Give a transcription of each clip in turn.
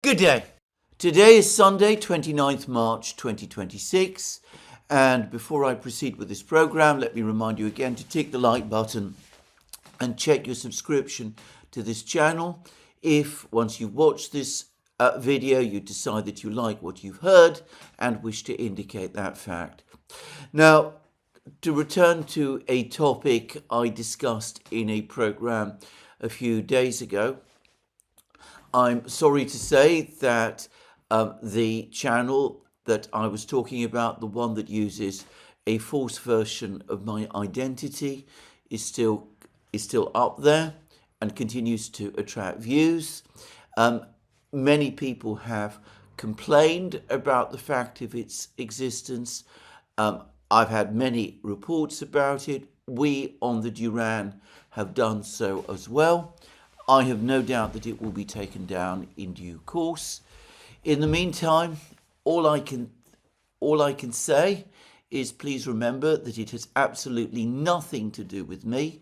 Good day. Today is Sunday, 29th March 2026, and before I proceed with this program, let me remind you again to tick the like button and check your subscription to this channel. If once you've watched this video you decide that you like what you've heard and wish to indicate that fact. Now, to return to a topic I discussed in a program a few days ago, I'm sorry to say that the channel that I was talking about, the one that uses a false version of my identity, is still up there and continues to attract views. Many people have complained about the fact of its existence. I've had many reports about it. We on the Duran have done so as well. I have no doubt that it will be taken down in due course. In the meantime, all I can say is please remember that it has absolutely nothing to do with me.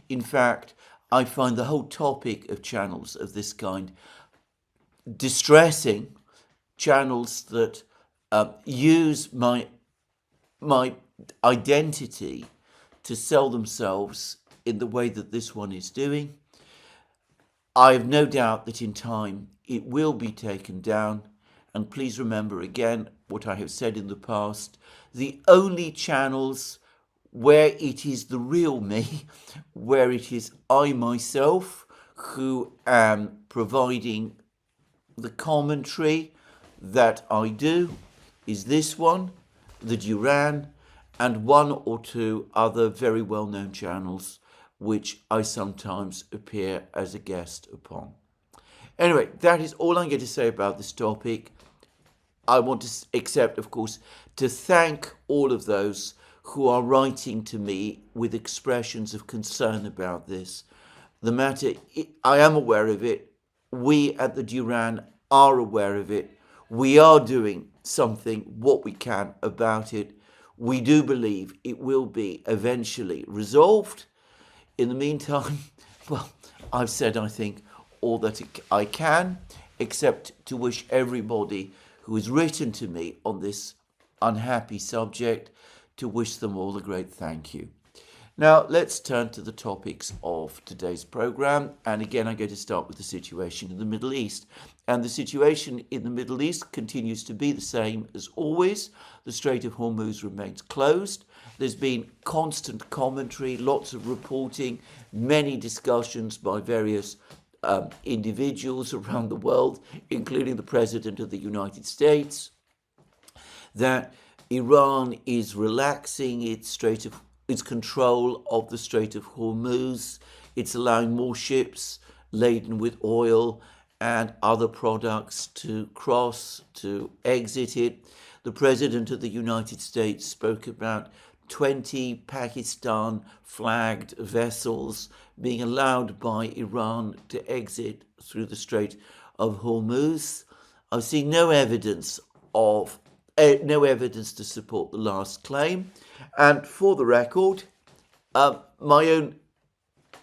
In fact, I find the whole topic of channels of this kind distressing. Channels that use my identity to sell themselves in the way that this one is doing. I have no doubt that in time it will be taken down. And please remember again what I have said in the past. The only channels where it is the real me, where it is I myself who am providing the commentary that I do, is this one, the Duran, and one or two other very well-known channels which I sometimes appear as a guest upon. Anyway, that is all I'm going to say about this topic. I want to accept, of course, to thank all of those who are writing to me with expressions of concern about this. The matter, I am aware of it. We at the Duran are aware of it. We are doing something, what we can, about it. We do believe it will be eventually resolved. In the meantime, well, I've said, I think, all that I can, except to wish everybody who has written to me on this unhappy subject, to wish them all a great thank you. Now, let's turn to the topics of today's program. And again, I'm going to start with the situation in the Middle East. And the situation in the Middle East continues to be the same as always. The Strait of Hormuz remains closed. There's been constant commentary, lots of reporting, many discussions by various individuals around the world, including the President of the United States, that Iran is relaxing its control of the Strait of Hormuz. It's allowing more ships laden with oil and other products to cross, to exit it. The President of the United States spoke about 20 Pakistan-flagged vessels being allowed by Iran to exit through the Strait of Hormuz. I've seen no evidence to support the last claim. And for the record, my own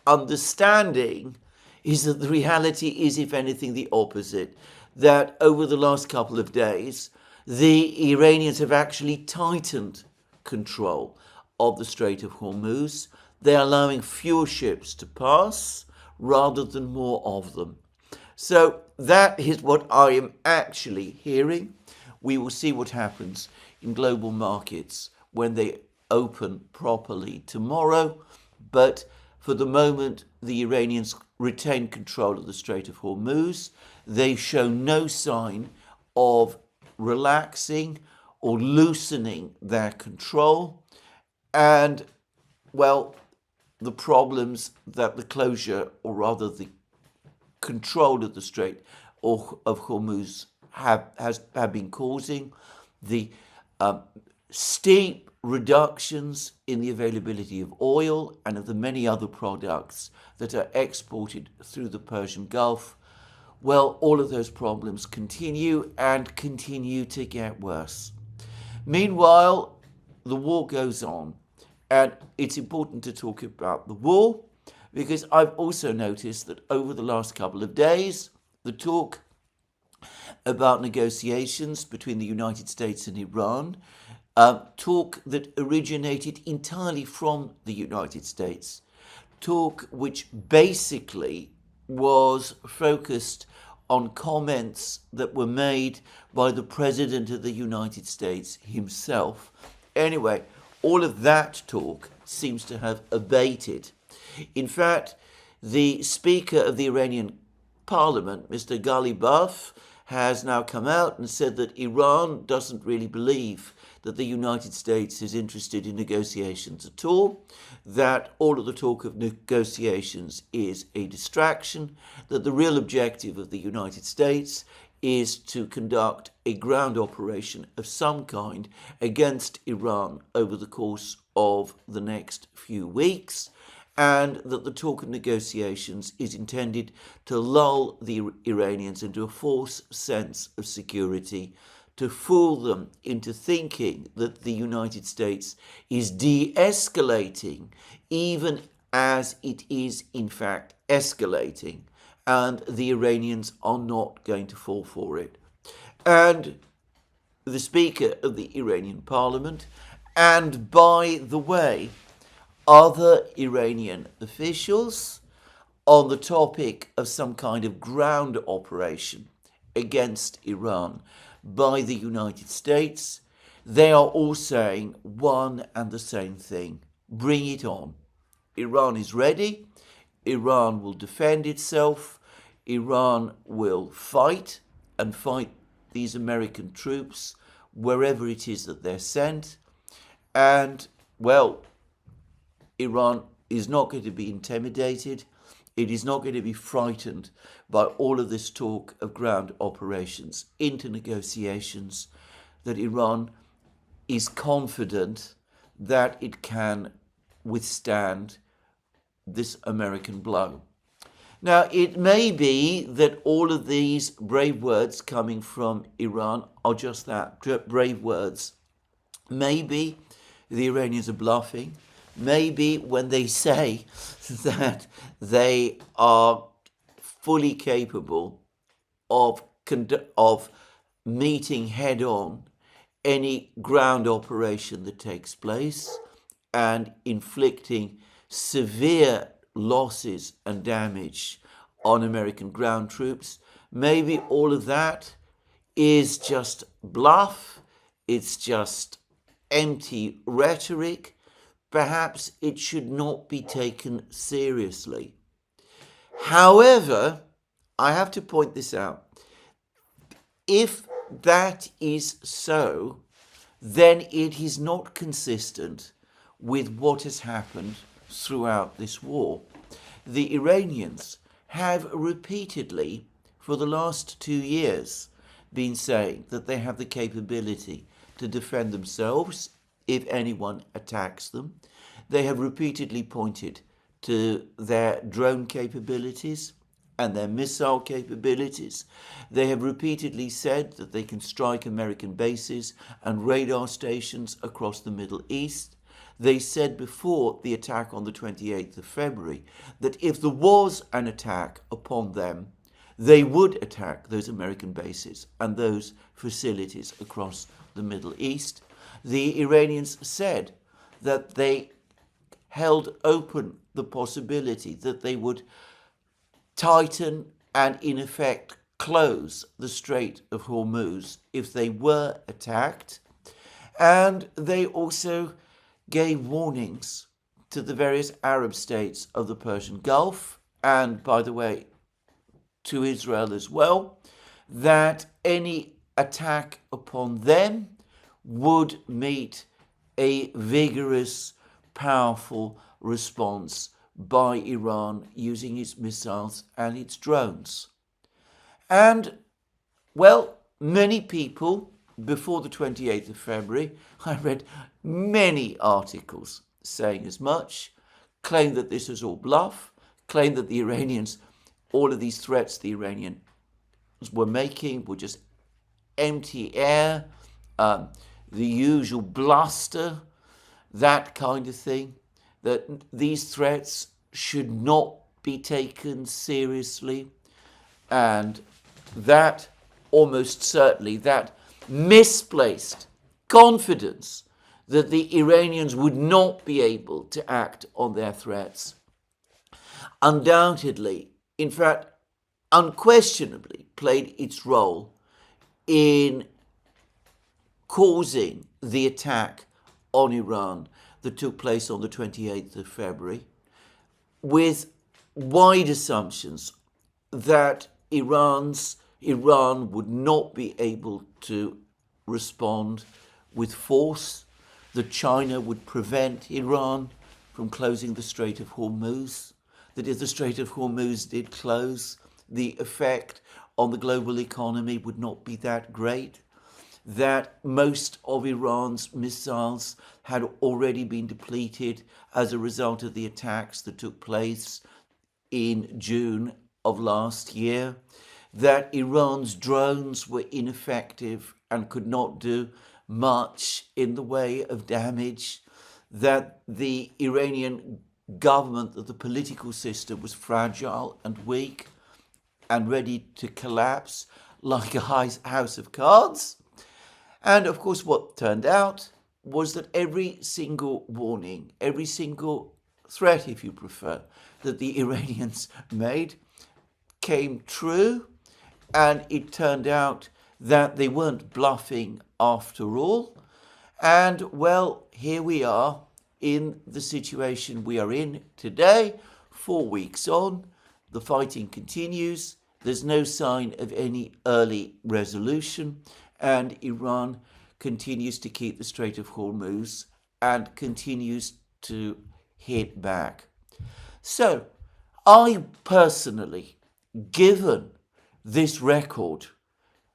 understanding is that the reality is, if anything, the opposite. That over the last couple of days, the Iranians have actually tightened control of the Strait of Hormuz. They're allowing fewer ships to pass rather than more of them. So that is what I am actually hearing. We will see what happens in global markets when they open properly tomorrow. But for the moment, the Iranians retain control of the Strait of Hormuz. They show no sign of relaxing or loosening their control. And, well, the problems that the closure, or rather the control of the Strait of Hormuz have been causing, the steep reductions in the availability of oil and of the many other products that are exported through the Persian Gulf, well, all of those problems continue and continue to get worse. Meanwhile, the war goes on, and it's important to talk about the war because I've also noticed that over the last couple of days, the talk about negotiations between the United States and Iran, talk that originated entirely from the United States, talk which basically was focused on comments that were made by the President of the United States himself. Anyway, all of that talk seems to have abated. In fact, the Speaker of the Iranian Parliament, Mr. Ghalibaf, has now come out and said that Iran doesn't really believe that the United States is interested in negotiations at all, that all of the talk of negotiations is a distraction, that the real objective of the United States is to conduct a ground operation of some kind against Iran over the course of the next few weeks, and that the talk of negotiations is intended to lull the Iranians into a false sense of security, to fool them into thinking that the United States is de-escalating, even as it is in fact escalating, and the Iranians are not going to fall for it. And the Speaker of the Iranian Parliament, and by the way, other Iranian officials, on the topic of some kind of ground operation against Iran by the United States, they are all saying one and the same thing: bring it on. Iran is ready. Iran will defend itself. Iran will fight and fight these American troops wherever it is that they're sent. And, well, Iran is not going to be intimidated. It is not going to be frightened by all of this talk of ground operations into negotiations, that Iran is confident that it can withstand this American blow. Now, it may be that all of these brave words coming from Iran are just that, brave words. Maybe the Iranians are bluffing. Maybe when they say that they are fully capable of meeting head-on any ground operation that takes place and inflicting severe losses and damage on American ground troops, maybe all of that is just bluff, it's just empty rhetoric. Perhaps it should not be taken seriously. However, I have to point this out. If that is so, then it is not consistent with what has happened throughout this war. The Iranians have repeatedly, for the last 2 years, been saying that they have the capability to defend themselves if anyone attacks them. They have repeatedly pointed to their drone capabilities and their missile capabilities. They have repeatedly said that they can strike American bases and radar stations across the Middle East. They said before the attack on the 28th of February that if there was an attack upon them, they would attack those American bases and those facilities across the Middle East. The Iranians said that they held open the possibility that they would tighten and in effect close the Strait of Hormuz if they were attacked. And they also gave warnings to the various Arab states of the Persian Gulf, and by the way, to Israel as well, that any attack upon them would meet a vigorous, powerful response by Iran using its missiles and its drones. And, well, many people, before the 28th of February, I read many articles saying as much, claimed that this was all bluff, claimed that the Iranians, all of these threats the Iranians were making were just empty air, the usual bluster, that kind of thing, that these threats should not be taken seriously, and that almost certainly that misplaced confidence that the Iranians would not be able to act on their threats undoubtedly, in fact, unquestionably played its role in causing the attack on Iran that took place on the 28th of February, with wide assumptions that Iran would not be able to respond with force, that China would prevent Iran from closing the Strait of Hormuz, that if the Strait of Hormuz did close, the effect on the global economy would not be that great, that most of Iran's missiles had already been depleted as a result of the attacks that took place in June of last year, that Iran's drones were ineffective and could not do much in the way of damage, that the Iranian government, that the political system was fragile and weak and ready to collapse like a house of cards. And of course, what turned out was that every single warning, every single threat, if you prefer, that the Iranians made came true. And it turned out that they weren't bluffing after all. And well, here we are in the situation we are in today, 4 weeks on. The fighting continues. There's no sign of any early resolution. And Iran continues to keep the Strait of Hormuz and continues to hit back. So, I personally, given this record,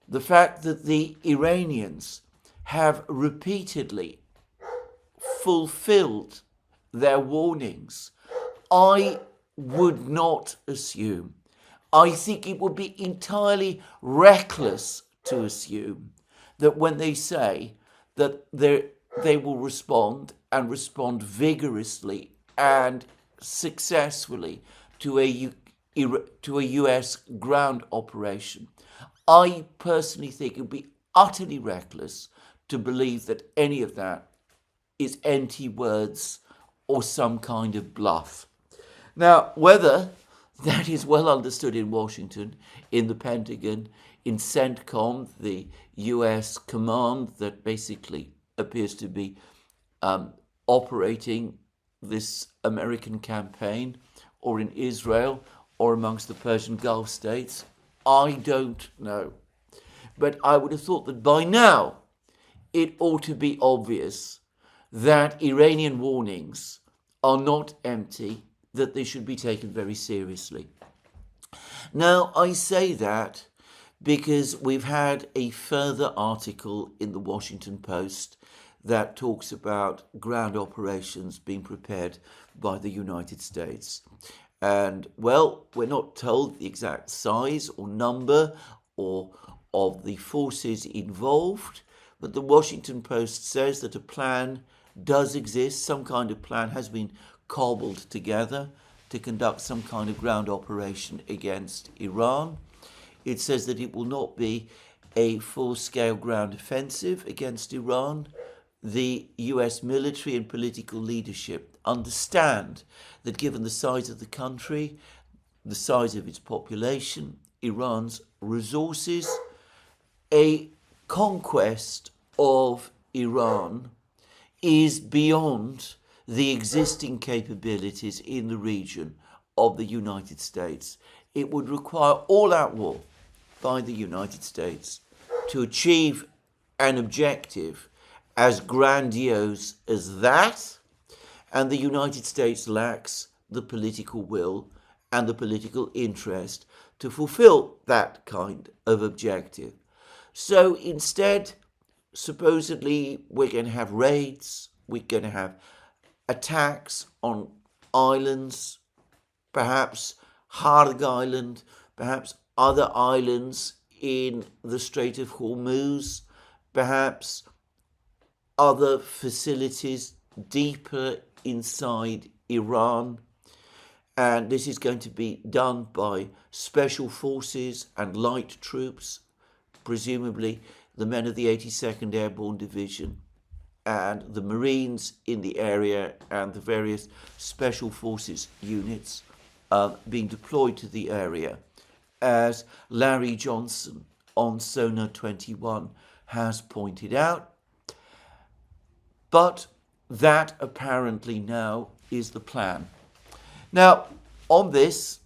the fact that the Iranians have repeatedly fulfilled their warnings, I would not assume. I think it would be entirely reckless to assume that when they say that they will respond and respond vigorously and successfully to a US ground operation, I personally think it would be utterly reckless to believe that any of that is empty words or some kind of bluff. Now, whether that is well understood in Washington, in the Pentagon, in CENTCOM, the US command that basically appears to be operating this American campaign, or in Israel, or amongst the Persian Gulf states, I don't know. But I would have thought that by now it ought to be obvious that Iranian warnings are not empty, that they should be taken very seriously. Now, I say that because we've had a further article in the Washington Post that talks about ground operations being prepared by the United States. And, well, we're not told the exact size or number or of the forces involved, but the Washington Post says that a plan does exist. Some kind of plan has been cobbled together to conduct some kind of ground operation against Iran. It says that it will not be a full-scale ground offensive against Iran. The US military and political leadership understand that given the size of the country, the size of its population, Iran's resources, a conquest of Iran is beyond the existing capabilities in the region of the United States. It would require all-out war by the United States to achieve an objective as grandiose as that, and the United States lacks the political will and the political interest to fulfill that kind of objective. So instead, supposedly, we're going to have raids, we're going to have attacks on islands, perhaps Harg Island, perhaps other islands in the Strait of Hormuz, perhaps other facilities deeper inside Iran. And this is going to be done by special forces and light troops presumably the men of the 82nd Airborne Division and the Marines in the area and the various Special Forces units being deployed to the area, as Larry Johnson on Sonar 21 has pointed out. But that apparently now is the plan. Now, on this,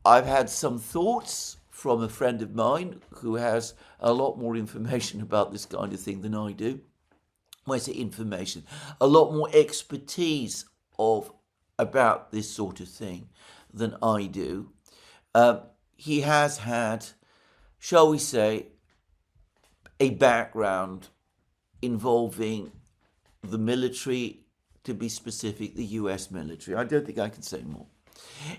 I've had some thoughts from a friend of mine who has a lot more information about this kind of thing than I do. When I say information, a lot more expertise about this sort of thing than I do. He has had, shall we say, a background involving the military, to be specific, the US military. I don't think I can say more.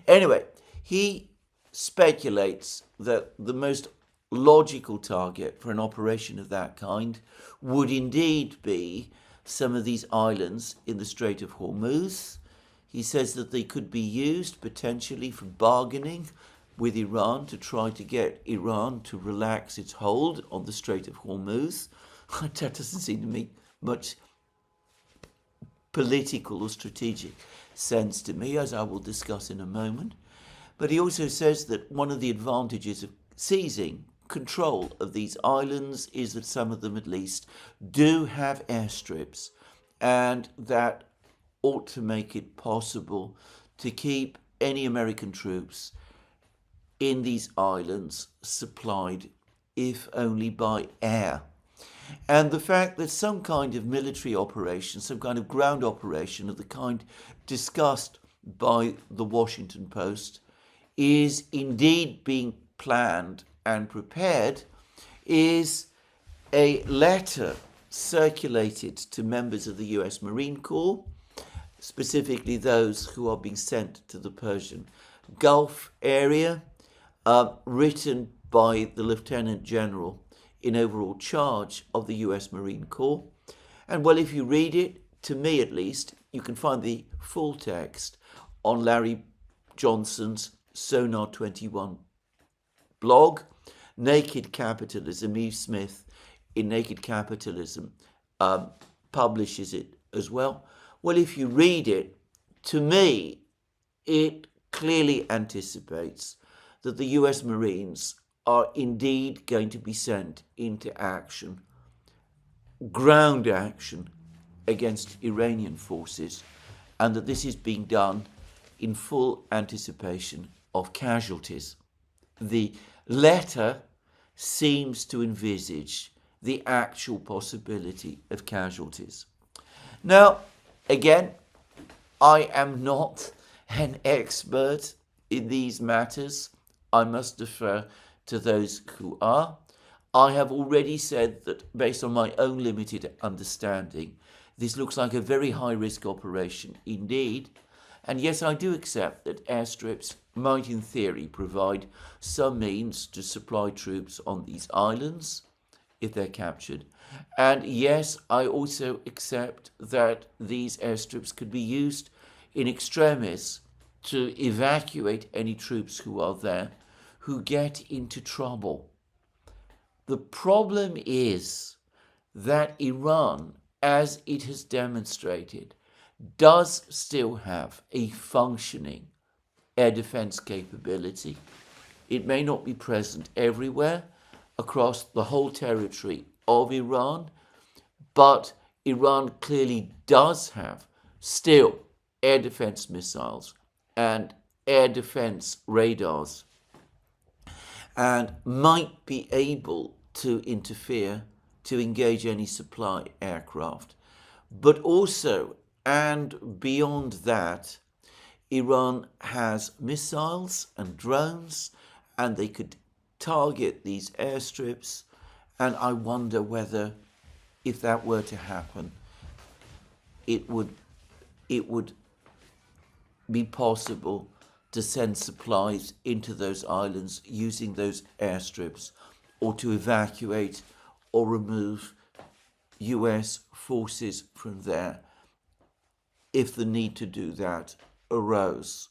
Anyway, he speculates that the most logical target for an operation of that kind would indeed be some of these islands in the Strait of Hormuz. He says that they could be used potentially for bargaining with Iran to try to get Iran to relax its hold on the Strait of Hormuz. That doesn't seem to make much political or strategic sense to me, as I will discuss in a moment. But he also says that one of the advantages of seizing control of these islands is that some of them at least do have airstrips, and that ought to make it possible to keep any American troops in these islands supplied, if only by air. And the fact that some kind of military operation, some kind of ground operation of the kind discussed by the Washington Post is indeed being planned and prepared is a letter circulated to members of the US Marine Corps, specifically those who are being sent to the Persian Gulf area, written by the Lieutenant General in overall charge of the US Marine Corps. And well, if you read it, to me at least, you can find the full text on Larry Johnson's Sonar 21 blog. Naked Capitalism, Eve Smith in Naked Capitalism publishes it as well. Well, if you read it, to me, it clearly anticipates that the US Marines are indeed going to be sent into action, ground action against Iranian forces, and that this is being done in full anticipation of casualties. The letter seems to envisage the actual possibility of casualties. Now, again, I am not an expert in these matters. I must defer to those who are. I have already said that based on my own limited understanding, this looks like a very high-risk operation indeed. And yes, I do accept that airstrips might in theory provide some means to supply troops on these islands if they're captured. And yes, I also accept that these airstrips could be used in extremis to evacuate any troops who are there who get into trouble. The problem is that Iran, as it has demonstrated, does still have a functioning air defense capability. It may not be present everywhere across the whole territory of Iran, but Iran clearly does have still air defense missiles and air defense radars, and might be able to interfere to engage any supply aircraft. But also, and beyond that, Iran has missiles and drones, and they could target these airstrips. And I wonder whether, if that were to happen, it would be possible to send supplies into those islands using those airstrips, or to evacuate or remove US forces from there if the need to do that arose.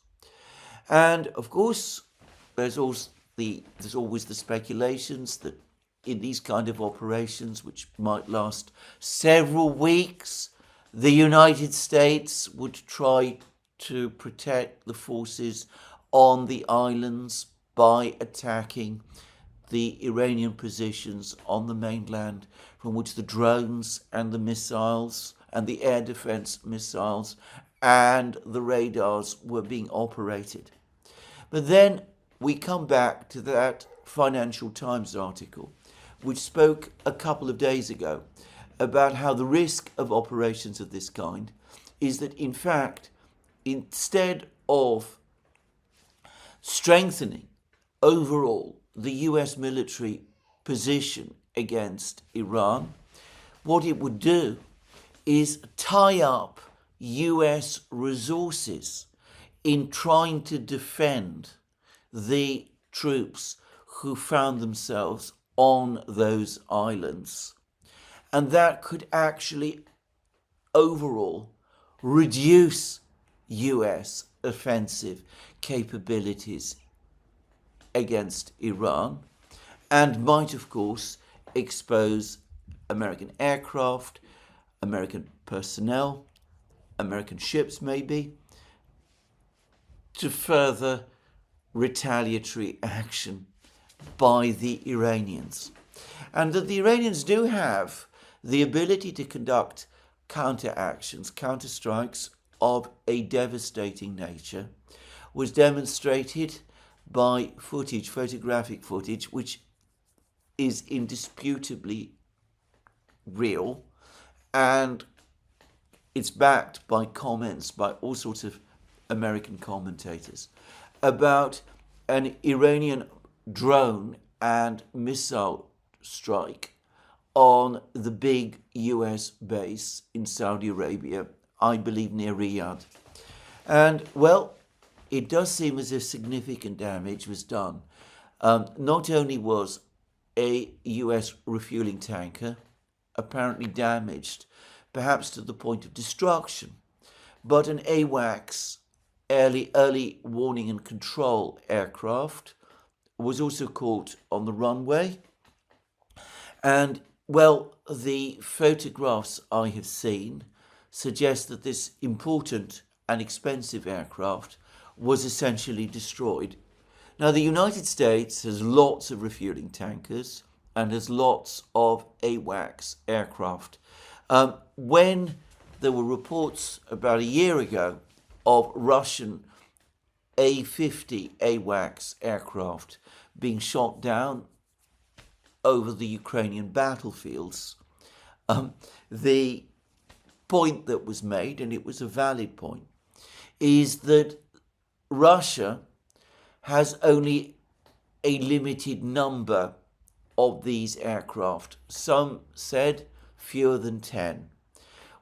And of course, there's always the speculations that in these kind of operations, which might last several weeks, the United States would try to protect the forces on the islands by attacking the Iranian positions on the mainland from which the drones and the missiles and the air defense missiles and the radars were being operated. But then we come back to that Financial Times article, which spoke a couple of days ago about how the risk of operations of this kind is that, in fact, instead of strengthening overall the US military position against Iran, what it would do is tie up US resources in trying to defend the troops who found themselves on those islands. And that could actually overall reduce US offensive capabilities against Iran, and might, of course, expose American aircraft, American personnel, American ships maybe, to further retaliatory action by the Iranians. And that the Iranians do have the ability to conduct counter-actions, counter-strikes of a devastating nature, was demonstrated by footage, photographic footage, which is indisputably real, and it's backed by comments by all sorts of American commentators about an Iranian drone and missile strike on the big US base in Saudi Arabia, I believe near Riyadh. And, well, it does seem as if significant damage was done. Not only was a US refueling tanker apparently damaged, perhaps to the point of destruction, but an AWACS, early warning and control aircraft, was also caught on the runway. And, well, the photographs I have seen suggest that this important and expensive aircraft was essentially destroyed. Now, the United States has lots of refueling tankers and has lots of AWACS aircraft. When there were reports about a year ago of Russian A-50 AWACS aircraft being shot down over the Ukrainian battlefields, the point that was made, and it was a valid point, is that Russia has only a limited number of these aircraft. Some said fewer than 10.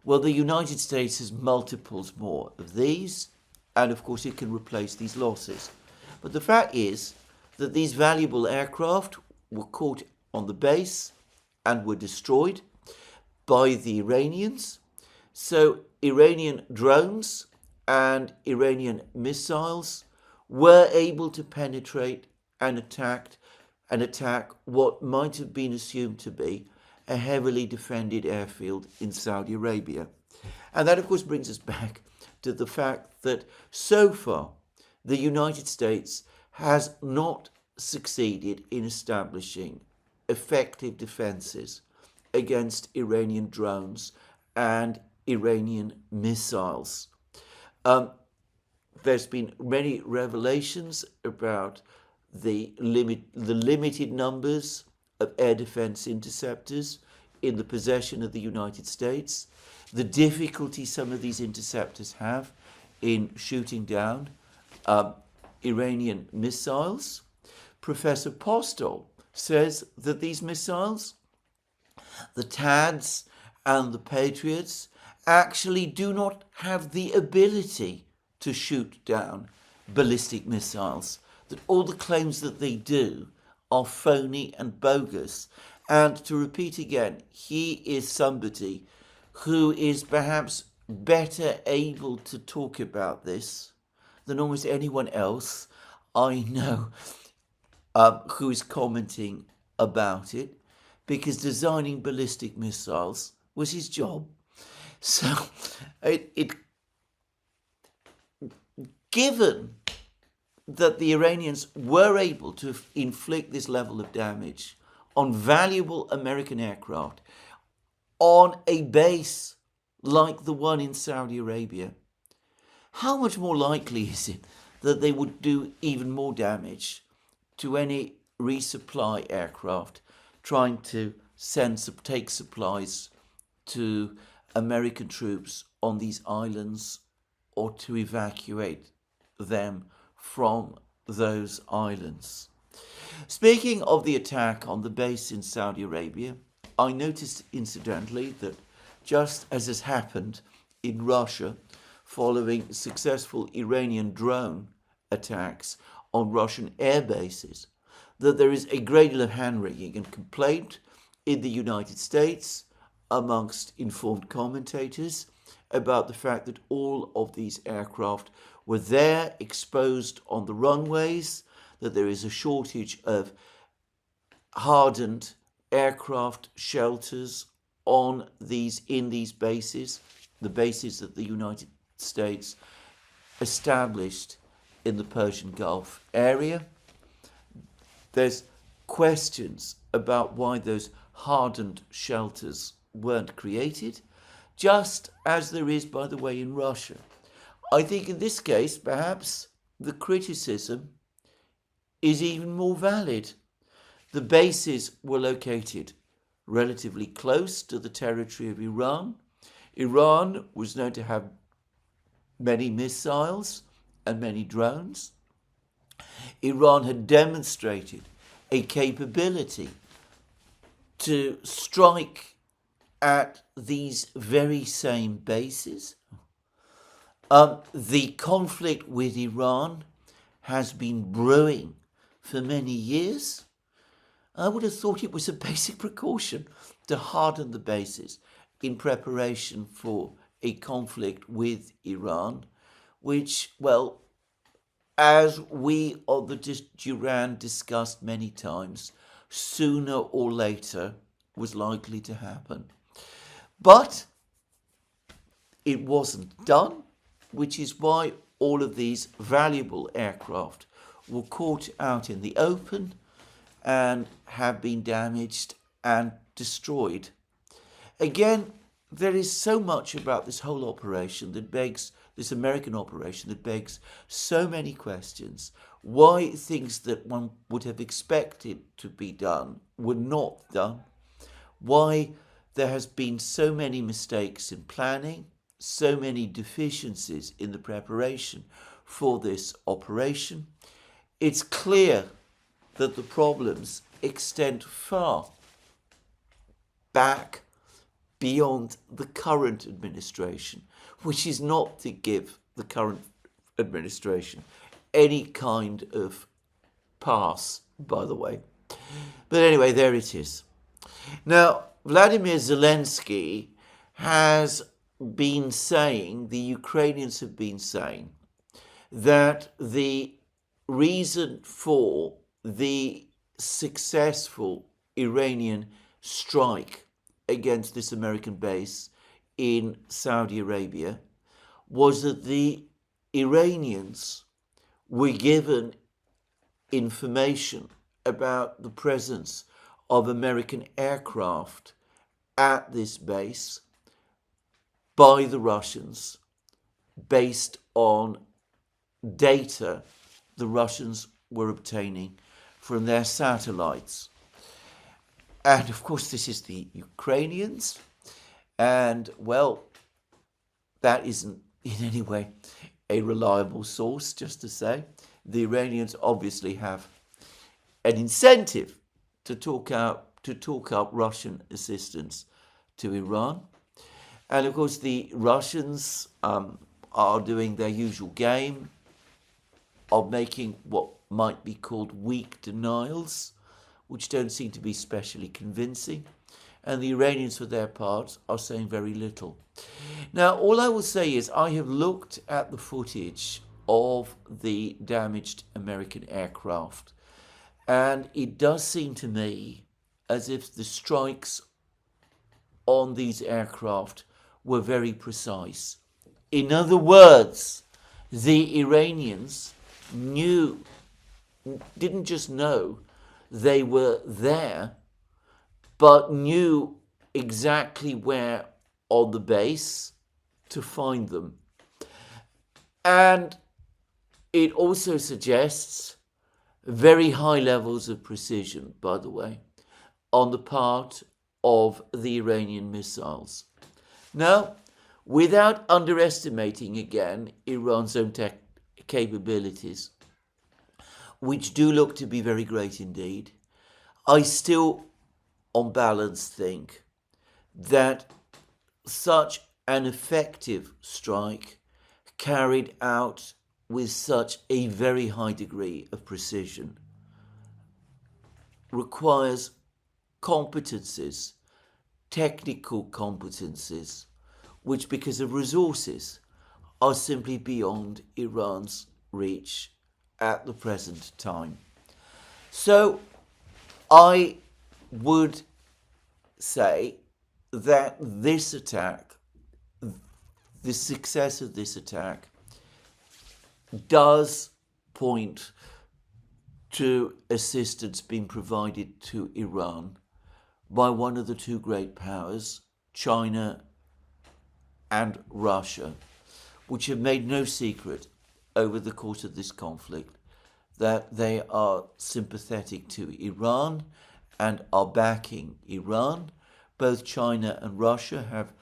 Well, the United States has multiples more of these, and of course it can replace these losses. But the fact is that these valuable aircraft were caught on the base and were destroyed by the Iranians. So Iranian drones and Iranian missiles were able to penetrate and attack what might have been assumed to be a heavily defended airfield in Saudi Arabia. And that, of course, brings us back to the fact that so far the United States has not succeeded in establishing effective defenses against Iranian drones and Iranian missiles. There's been many revelations about the limited numbers of air defense interceptors in the possession of the United States, the difficulty some of these interceptors have in shooting down Iranian missiles. Professor Postol says that these missiles, the THAADs and the Patriots, actually do not have the ability to shoot down ballistic missiles, that all the claims that they do are phony and bogus. And to repeat again, he is somebody who is perhaps better able to talk about this than almost anyone else I know who is commenting about it. because designing ballistic missiles was his job. So, given that the Iranians were able to inflict this level of damage on valuable American aircraft on a base like the one in Saudi Arabia, how much more likely is it that they would do even more damage to any resupply aircraft trying to take supplies to American troops on these islands or to evacuate them from those islands? Speaking of the attack on the base in Saudi Arabia, I noticed incidentally that just as has happened in Russia following successful Iranian drone attacks on Russian air bases, that there is a great deal of hand-wringing and complaint in the United States amongst informed commentators about the fact that all of these aircraft were there exposed on the runways, that there is a shortage of hardened aircraft shelters in these bases, the bases that the United States established in the Persian Gulf area. There's questions about why those hardened shelters weren't created, just as there is, by the way, in Russia. I think in this case, perhaps the criticism is even more valid. The bases were located relatively close to the territory of Iran. Iran was known to have many missiles and many drones. Iran had demonstrated a capability to strike at these very same bases. The conflict with Iran has been brewing for many years. I would have thought it was a basic precaution to harden the bases in preparation for a conflict with Iran, which, well, as we on the Duran discussed many times, sooner or later was likely to happen. But it wasn't done, which is why all of these valuable aircraft were caught out in the open and have been damaged and destroyed. Again, there is so much about this whole operation that begs, this American operation, that begs so many questions. Why things that one would have expected to be done were not done. Why there has been so many mistakes in planning, so many deficiencies in the preparation for this operation. It's clear that the problems extend far back beyond the current administration, which is not to give the current administration any kind of pass, by the way. But anyway, there it is. Now, Vladimir Zelensky has been saying, the Ukrainians have been saying, that the reason for the successful Iranian strike against this American base in Saudi Arabia was that the Iranians were given information about the presence of American aircraft at this base by the Russians based on data the Russians were obtaining from their satellites. And of course, this is the Ukrainians. And well, that isn't in any way a reliable source, just to say. The Iranians obviously have an incentive to talk up Russian assistance to Iran. And of course, the Russians are doing their usual game of making what might be called weak denials, which don't seem to be especially convincing. And the Iranians, for their part, are saying very little. Now, all I will say is I have looked at the footage of the damaged American aircraft, and it does seem to me as if the strikes on these aircraft were very precise. In other words, the Iranians didn't just know they were there, but knew exactly where on the base to find them. And it also suggests very high levels of precision, by the way, on the part of the Iranian missiles. Now, without underestimating again Iran's own capabilities, which do look to be very great indeed, I still, on balance, think that such an effective strike carried out with such a very high degree of precision requires competencies, technical competencies, which because of resources are simply beyond Iran's reach at the present time. So I would say that this attack, the success of this attack, does point to assistance being provided to Iran by one of the two great powers, China and Russia, which have made no secret over the course of this conflict that they are sympathetic to Iran and are backing Iran. Both China and Russia have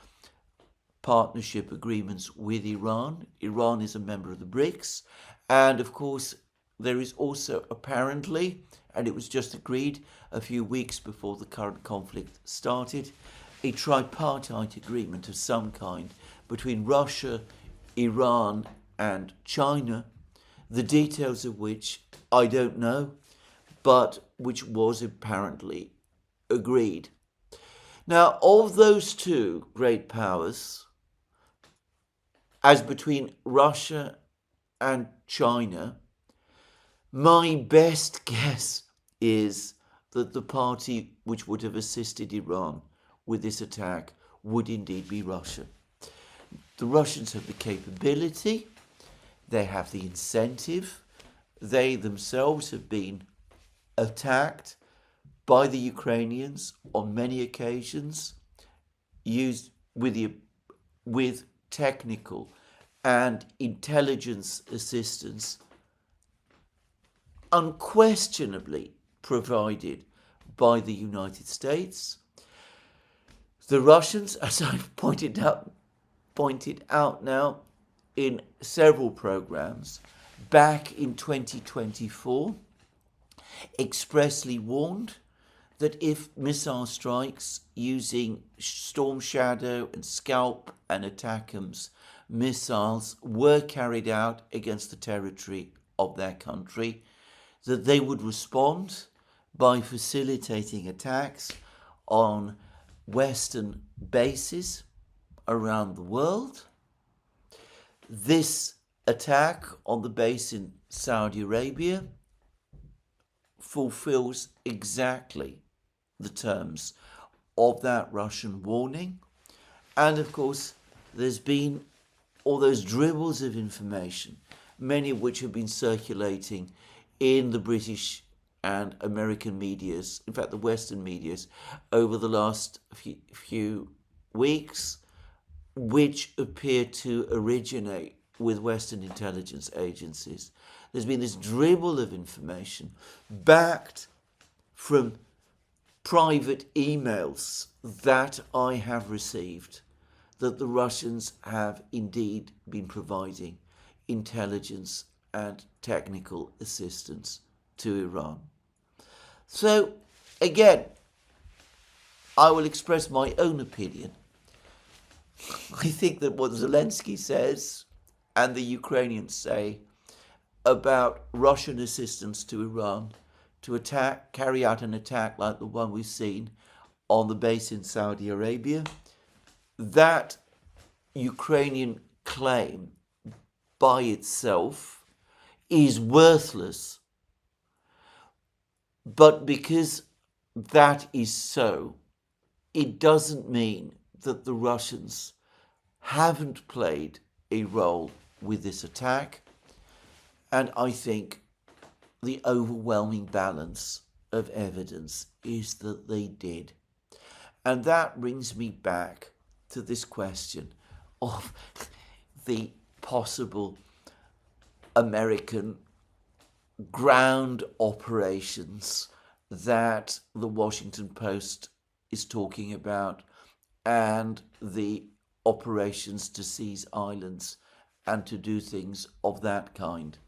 partnership agreements with Iran. Iran is a member of the BRICS. And of course, there is also apparently, and it was just agreed a few weeks before the current conflict started, a tripartite agreement of some kind between Russia, Iran, and China, the details of which I don't know, but which was apparently agreed. Now, of those two great powers, as between Russia and China, my best guess is that the party which would have assisted Iran with this attack would indeed be Russia. The Russians have the capability, they have the incentive, they themselves have been attacked by the Ukrainians on many occasions, used with technical and intelligence assistance unquestionably provided by the United States. The Russians, as I've pointed out now in several programs, back in 2024, expressly warned that if missile strikes using Storm Shadow and Scalp and ATACMS missiles were carried out against the territory of their country, that they would respond by facilitating attacks on Western bases around the world. This attack on the base in Saudi Arabia fulfills exactly the terms of that Russian warning. And of course, there's been all those dribbles of information, many of which have been circulating in the British and American medias, in fact the Western medias, over the last few weeks, which appear to originate with Western intelligence agencies. There's been this dribble of information backed from private emails that I have received that the Russians have indeed been providing intelligence and technical assistance to Iran. So, again, I will express my own opinion. I think that what Zelensky says and the Ukrainians say about Russian assistance to Iran to carry out an attack like the one we've seen on the base in Saudi Arabia, that Ukrainian claim by itself is worthless. But because that is so, it doesn't mean that the Russians haven't played a role with this attack. And I think the overwhelming balance of evidence is that they did. And that brings me back to this question of the possible American ground operations that the Washington Post is talking about, and the operations to seize islands and to do things of that kind.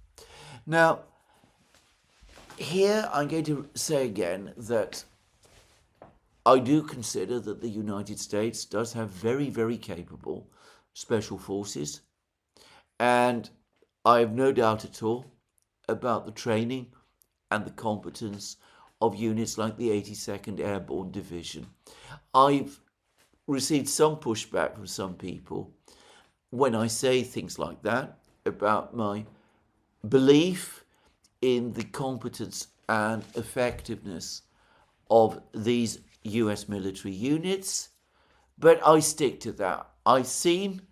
Now, here I'm going to say again that I do consider that the United States does have very, very capable special forces, and I have no doubt at all about the training and the competence of units like the 82nd Airborne Division. I've received some pushback from some people when I say things like that about my belief in the competence and effectiveness of these US military units, but I stick to that. I've seen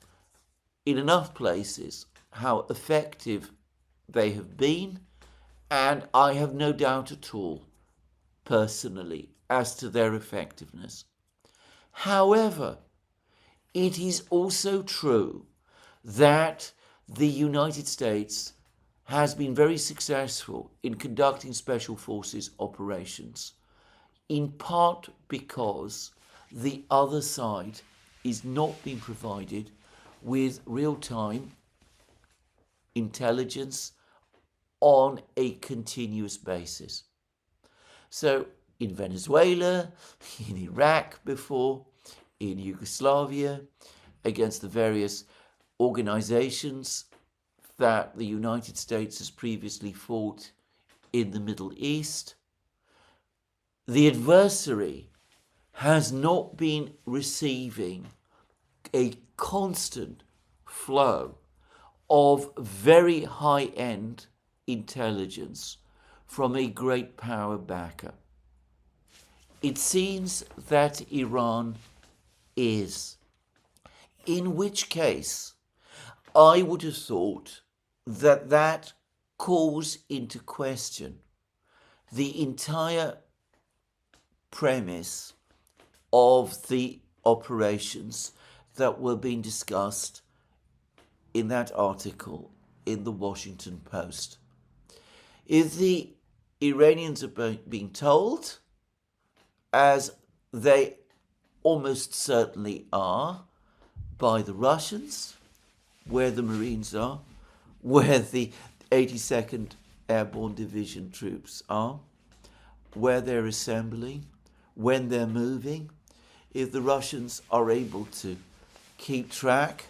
in enough places how effective they have been, and I have no doubt at all, personally, as to their effectiveness. However, it is also true that the United States has been very successful in conducting special forces operations, in part because the other side is not being provided with real-time intelligence on a continuous basis. So in Venezuela, in Iraq before, in Yugoslavia, against the various organizations that the United States has previously fought in the Middle East, the adversary has not been receiving a constant flow of very high-end intelligence from a great power backer. It seems that Iran is, in which case I would have thought that that calls into question the entire premise of the operations that were being discussed in that article in the Washington Post. If the Iranians are being told, as they almost certainly are, by the Russians, where the Marines are, where the 82nd Airborne Division troops are, where they're assembling, when they're moving, if the Russians are able to keep track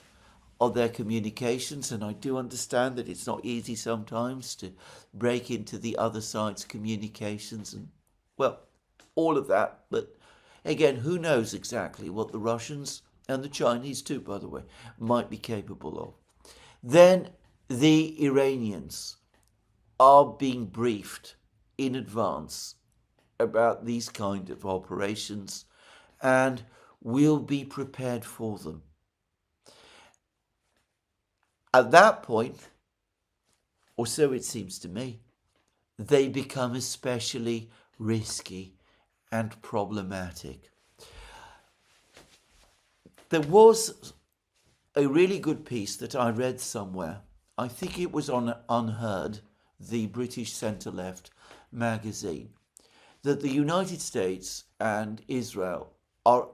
of their communications, and I do understand that it's not easy sometimes to break into the other side's communications and, well, all of that, but again, who knows exactly what the Russians, and the Chinese too, by the way, might be capable of. Then the Iranians are being briefed in advance about these kind of operations and will be prepared for them. At that point, or so it seems to me, they become especially risky and problematic. There was a really good piece that I read somewhere. I think it was on Unheard, the British centre-left magazine, that the United States and Israel are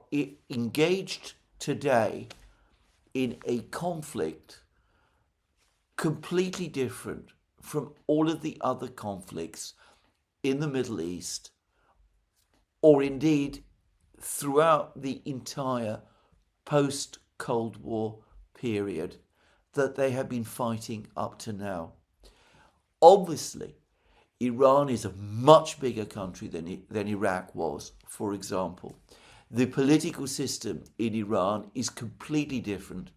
engaged today in a conflict completely different from all of the other conflicts in the Middle East, or indeed throughout the entire post-Cold War period that they have been fighting up to now. Obviously, Iran is a much bigger country than Iraq was, for example. The political system in Iran is completely different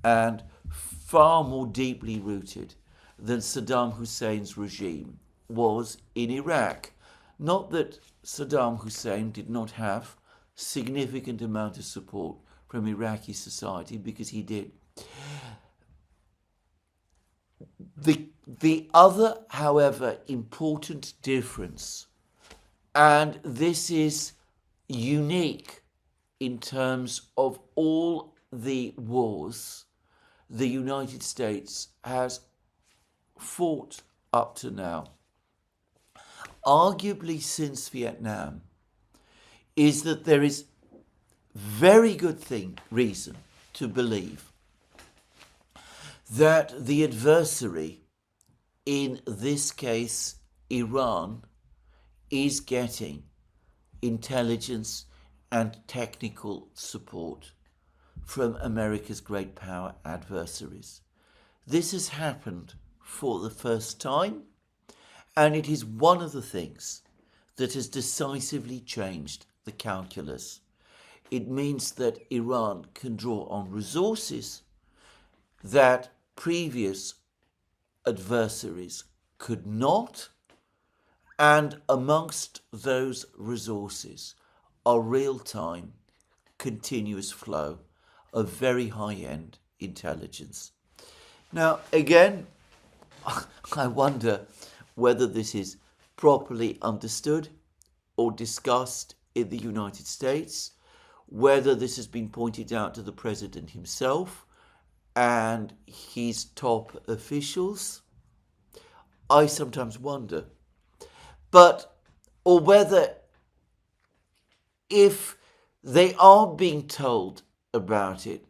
and far more deeply rooted than Saddam Hussein's regime was in Iraq. Not that Saddam Hussein did not have significant amount of support from Iraqi society, because he did. The other, however, important difference, and this is unique in terms of all the wars the United States has fought up to now, arguably since Vietnam, is that there is very good reason to believe that the adversary, in this case Iran, is getting intelligence and technical support from America's great power adversaries. This has happened for the first time, and it is one of the things that has decisively changed the calculus. It means that Iran can draw on resources that previous adversaries could not, and amongst those resources are real-time, continuous flow of very high-end intelligence. Now, again, I wonder whether this is properly understood or discussed in the United States, whether this has been pointed out to the President himself and his top officials. I sometimes wonder. Or whether, if they are being told about it,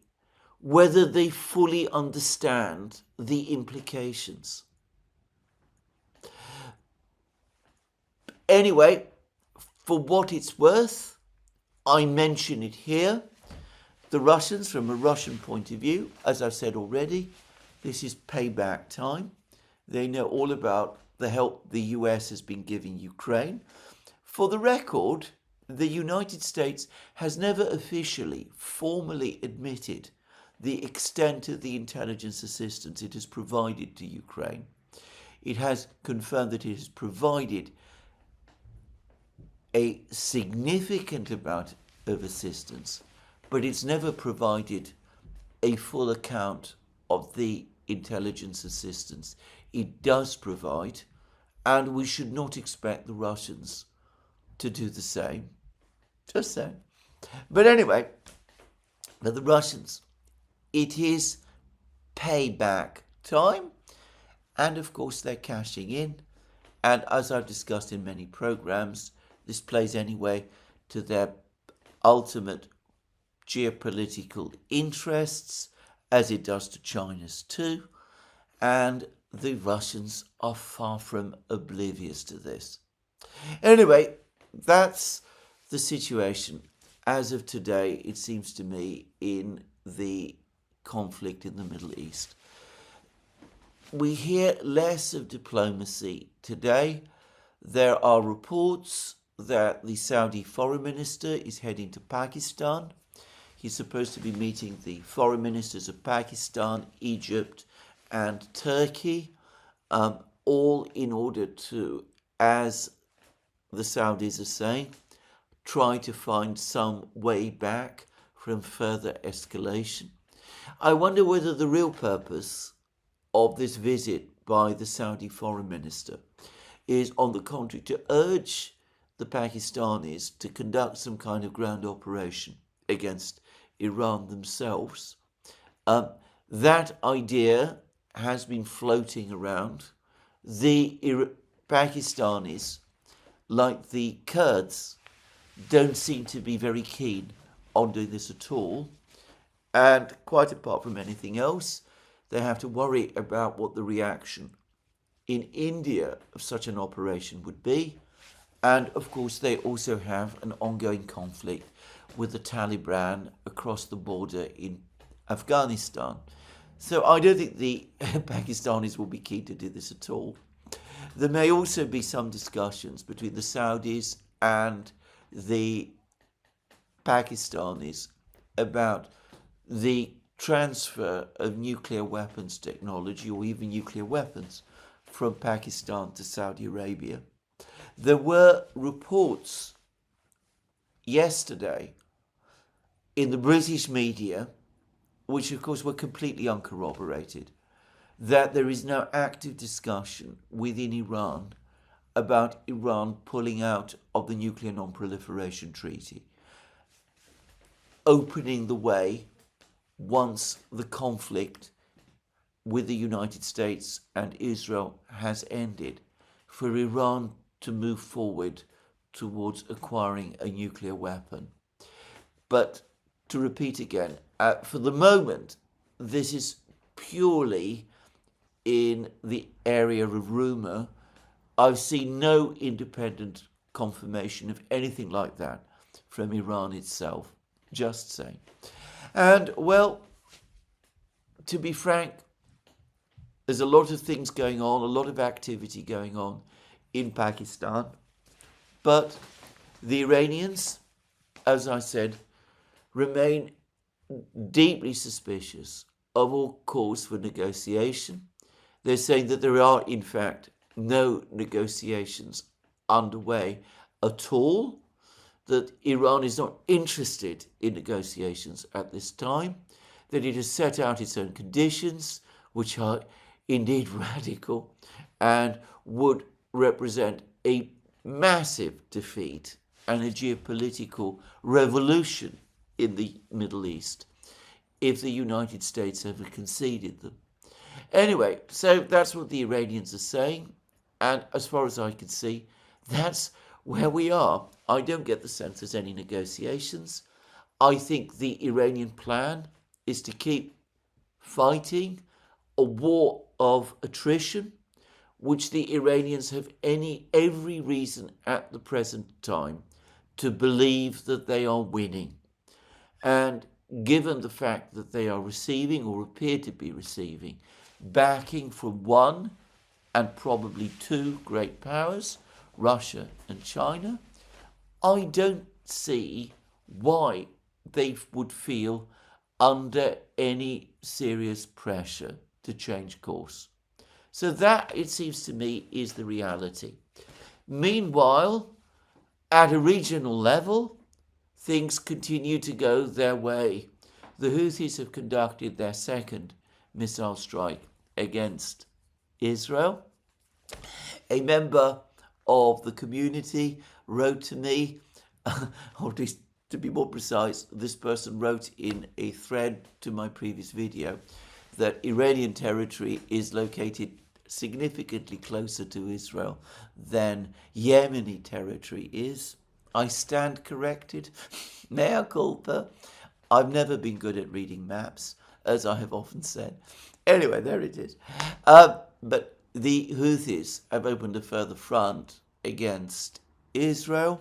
whether they fully understand the implications. Anyway, for what it's worth, I mention it here. The Russians, from a Russian point of view, as I've said already, this is payback time. They know all about the help the US has been giving Ukraine. For the record, the United States has never officially, formally admitted the extent of the intelligence assistance it has provided to Ukraine. It has confirmed that it has provided a significant amount of assistance, but it's never provided a full account of the intelligence assistance it does provide, and we should not expect the Russians to do the same. Just saying. But anyway, for the Russians, it is payback time, and of course they're cashing in, and as I've discussed in many programs, this plays anyway to their ultimate geopolitical interests, as it does to China's too, and the Russians are far from oblivious to this. Anyway, that's the situation as of today, it seems to me, in the conflict in the Middle East. We hear less of diplomacy today. There are reports that the Saudi foreign minister is heading to Pakistan. He's supposed to be meeting the foreign ministers of Pakistan, Egypt, and Turkey, all in order to, as the Saudis are saying, try to find some way back from further escalation. I wonder whether the real purpose of this visit by the Saudi foreign minister is, on the contrary, to urge the Pakistanis to conduct some kind of ground operation against Iran themselves. That idea has been floating around. The Pakistanis, like the Kurds, don't seem to be very keen on doing this at all. And quite apart from anything else, they have to worry about what the reaction in India of such an operation would be. And of course, they also have an ongoing conflict with the Taliban across the border in Afghanistan. So I don't think the Pakistanis will be keen to do this at all. There may also be some discussions between the Saudis and the Pakistanis about the transfer of nuclear weapons technology, or even nuclear weapons, from Pakistan to Saudi Arabia. There were reports yesterday in the British media, which of course were completely uncorroborated, that there is now active discussion within Iran about Iran pulling out of the Nuclear Non-Proliferation Treaty, opening the way, once the conflict with the United States and Israel has ended, for Iran to move forward towards acquiring a nuclear weapon. But to repeat again, for the moment, this is purely in the area of rumour. I've seen no independent confirmation of anything like that from Iran itself, just saying. And, well, to be frank, there's a lot of things going on, a lot of activity going on in Pakistan. But the Iranians, as I said, remain deeply suspicious of all cause for negotiation. They're saying that there are, in fact, no negotiations underway at all, that Iran is not interested in negotiations at this time, that it has set out its own conditions, which are indeed radical and would represent a massive defeat and a geopolitical revolution in the Middle East if the United States ever conceded them. Anyway, so that's what the Iranians are saying, and as far as I can see, that's where we are. I don't get the sense there's any negotiations. I think the Iranian plan is to keep fighting a war of attrition, which the Iranians have every reason at the present time to believe that they are winning. And given the fact that they are receiving, or appear to be receiving, backing from one and probably two great powers, Russia and China, I don't see why they would feel under any serious pressure to change course. So that, it seems to me, is the reality. Meanwhile, at a regional level, things continue to go their way. The Houthis have conducted their second missile strike against Israel. A member of the community wrote to me, or at least to be more precise, this person wrote in a thread to my previous video that Iranian territory is located significantly closer to Israel than Yemeni territory is. I stand corrected. Mea culpa. I've never been good at reading maps, as I have often said. Anyway, there it is. But the Houthis have opened a further front against Israel.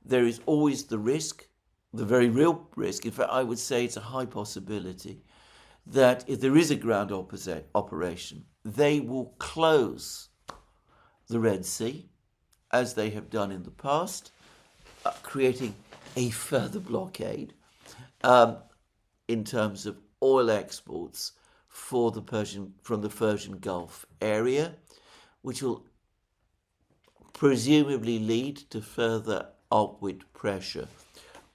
There is always the risk, the very real risk, in fact I would say it's a high possibility, that if there is a ground operation, they will close the Red Sea, as they have done in the past, creating a further blockade in terms of oil exports from the Persian Gulf area, which will presumably lead to further upward pressure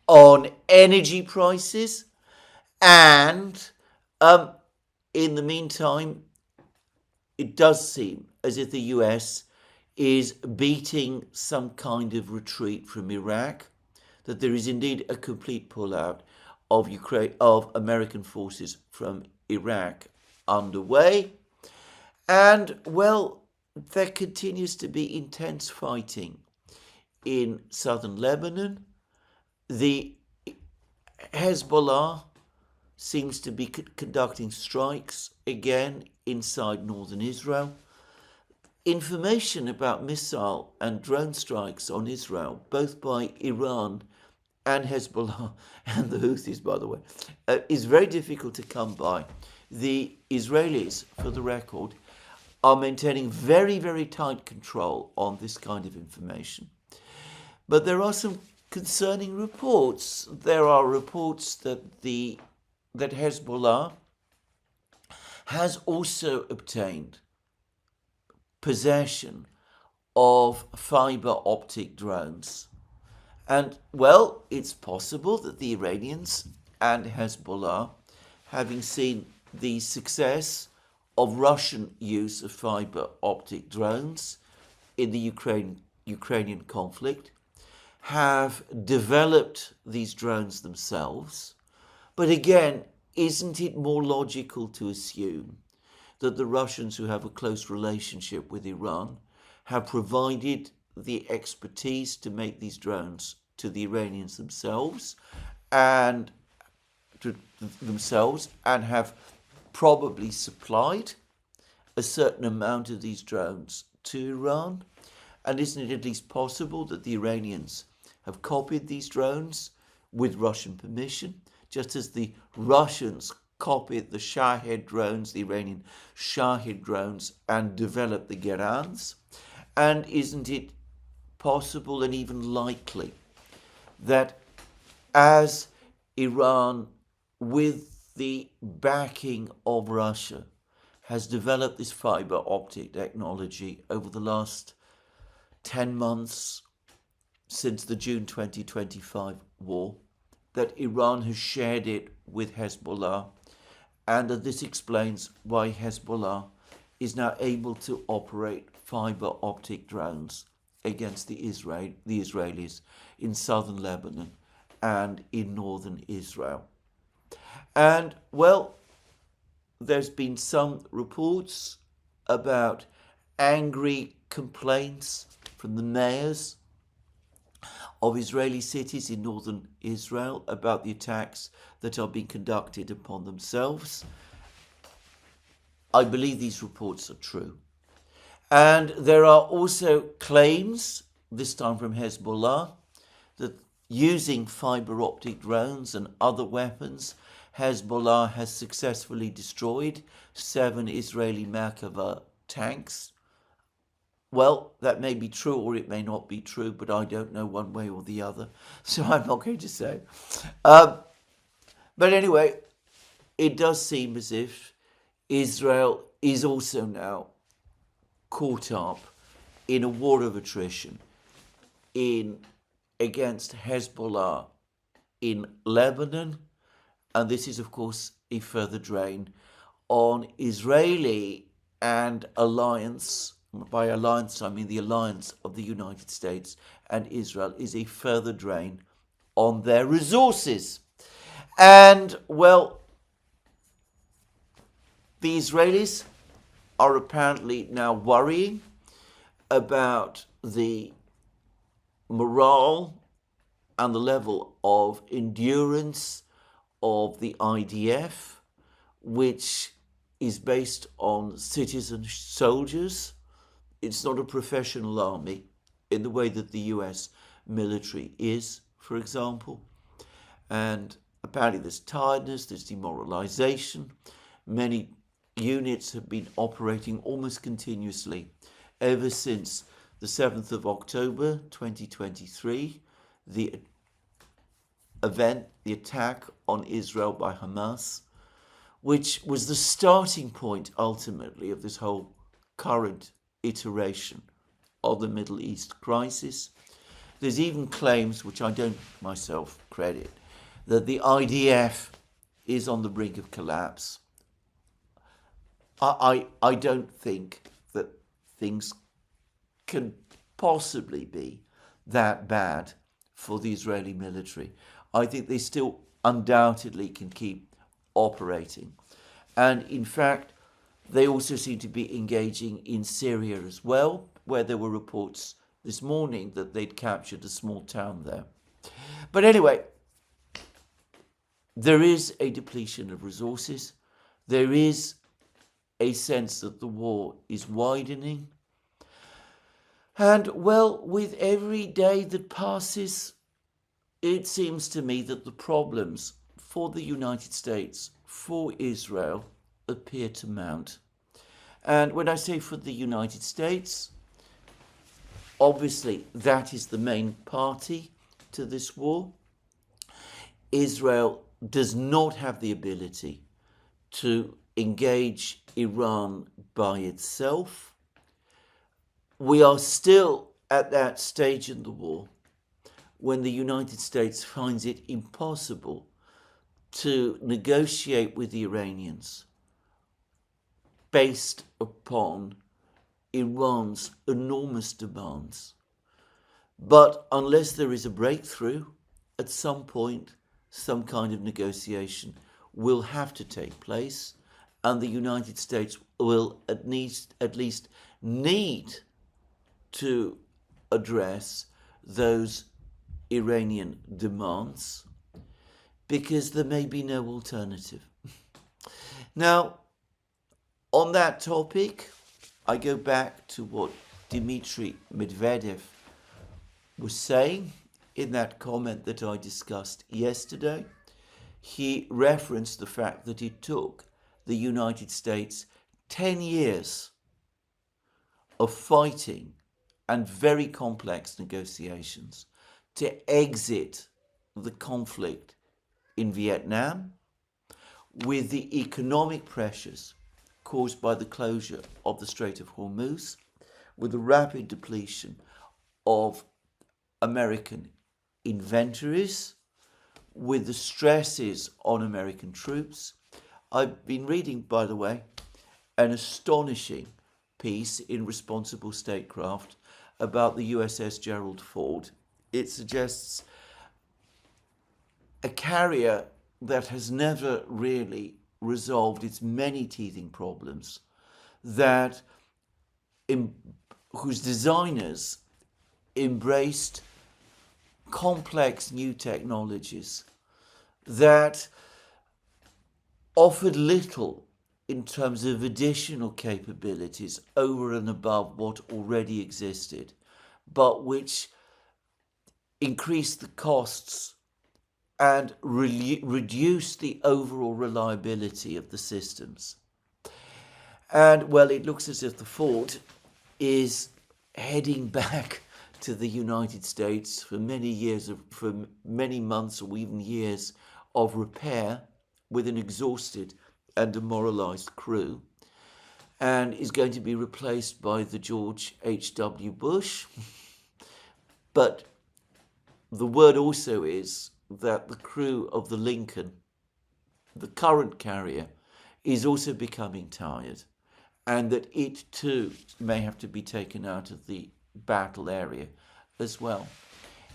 on energy prices. And in the meantime, it does seem as if the US is beating some kind of retreat from Iraq, that there is indeed a complete pullout of American forces from Iraq underway. And, well, there continues to be intense fighting in southern Lebanon. The Hezbollah seems to be conducting strikes again inside northern Israel. Information about missile and drone strikes on Israel, both by Iran and Hezbollah and the Houthis, by the way, is very difficult to come by. The Israelis, for the record, are maintaining very, very tight control on this kind of information. But there are some concerning reports. There are reports that Hezbollah has also obtained possession of fiber optic drones. And, well, it's possible that the Iranians and Hezbollah, having seen the success of Russian use of fiber optic drones in the Ukrainian conflict, have developed these drones themselves. But again, isn't it more logical to assume that the Russians, who have a close relationship with Iran, have provided the expertise to make these drones to the Iranians themselves and have probably supplied a certain amount of these drones to Iran? And isn't it at least possible that the Iranians have copied these drones with Russian permission, just as the Russians copied the Shahed drones, the Iranian Shahed drones, and developed the Gerans? And isn't it possible and even likely that as Iran, with the backing of Russia, has developed this fiber optic technology over the last 10 months since the June 2025 war, that Iran has shared it with Hezbollah, and that this explains why Hezbollah is now able to operate fiber optic drones against the Israelis in southern Lebanon and in northern Israel? And, well, there's been some reports about angry complaints from the mayors of Israeli cities in northern Israel about the attacks that are being conducted upon themselves. I believe these reports are true. And there are also claims, this time from Hezbollah, that using fiber optic drones and other weapons, Hezbollah has successfully destroyed 7 Israeli Merkava tanks. Well, that may be true or it may not be true, but I don't know one way or the other, so I'm not going to say. But anyway, it does seem as if Israel is also now caught up in a war of attrition against Hezbollah in Lebanon, and this is, of course, a further drain on Israeli and alliance. By alliance, I mean the alliance of the United States and Israel is a further drain on their resources. And, well, the Israelis are apparently now worrying about the morale and the level of endurance of the IDF, which is based on citizen soldiers. It's not a professional army in the way that the US military is, for example. And apparently there's tiredness, there's demoralization. Many units have been operating almost continuously ever since the 7th of October 2023, the attack on Israel by Hamas, which was the starting point ultimately of this whole current iteration of the Middle East crisis. There's even claims, which I don't myself credit, that the IDF is on the brink of collapse. I don't think that things can possibly be that bad for the Israeli military. I think they still undoubtedly can keep operating. And in fact, they also seem to be engaging in Syria as well, where there were reports this morning that they'd captured a small town there. But anyway, there is a depletion of resources. There is a sense that the war is widening. And, well, with every day that passes, it seems to me that the problems for the United States, for Israel, appear to mount. And when I say for the United States, obviously that is the main party to this war. Israel does not have the ability to engage Iran by itself. we are still at that stage in the war when the United States finds it impossible to negotiate with the Iranians based upon Iran's enormous demands. But unless there is a breakthrough, at some point, some kind of negotiation will have to take place, and the United States will at least need to address those Iranian demands, because there may be no alternative. Now, on that topic, I go back to what Dmitry Medvedev was saying in that comment that I discussed yesterday. He referenced the fact that it took the United States 10 years of fighting and very complex negotiations to exit the conflict in Vietnam, with the economic pressures caused by the closure of the Strait of Hormuz, with the rapid depletion of American inventories, with the stresses on American troops. I've been reading, by the way, an astonishing piece in Responsible Statecraft about the USS Gerald Ford. It suggests a carrier that has never really resolved its many teething problems, whose designers embraced complex new technologies that offered little in terms of additional capabilities over and above what already existed, but which increased the costs and reduce the overall reliability of the systems. And, well, it looks as if the Ford is heading back to the United States for many months or even years of repair, with an exhausted and demoralized crew, and is going to be replaced by the George H.W. Bush. But the word also is that the crew of the Lincoln, the current carrier, is also becoming tired, and that it too may have to be taken out of the battle area as well.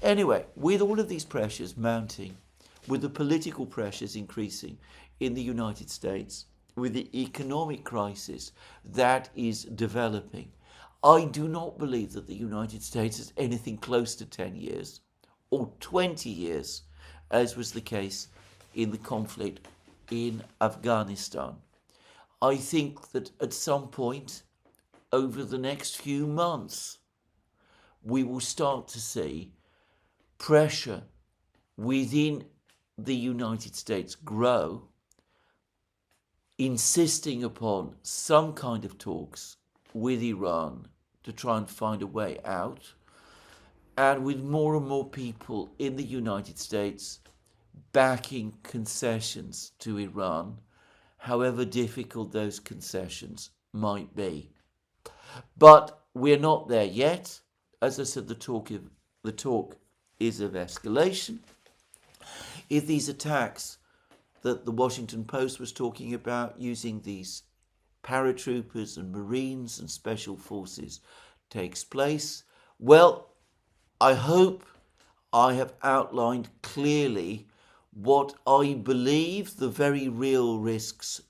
Anyway, with all of these pressures mounting, with the political pressures increasing in the United States, with the economic crisis that is developing, I do not believe that the United States is anything close to 10 years or 20 years, as was the case in the conflict in Afghanistan. I think that at some point over the next few months, we will start to see pressure within the United States grow, insisting upon some kind of talks with Iran to try and find a way out, and with more and more people in the United States backing concessions to Iran, however difficult those concessions might be. But we're not there yet. As I said, the talk is of escalation. If these attacks that the Washington Post was talking about, using these paratroopers and Marines and special forces, takes place, well, I hope I have outlined clearly what I believe the very real risks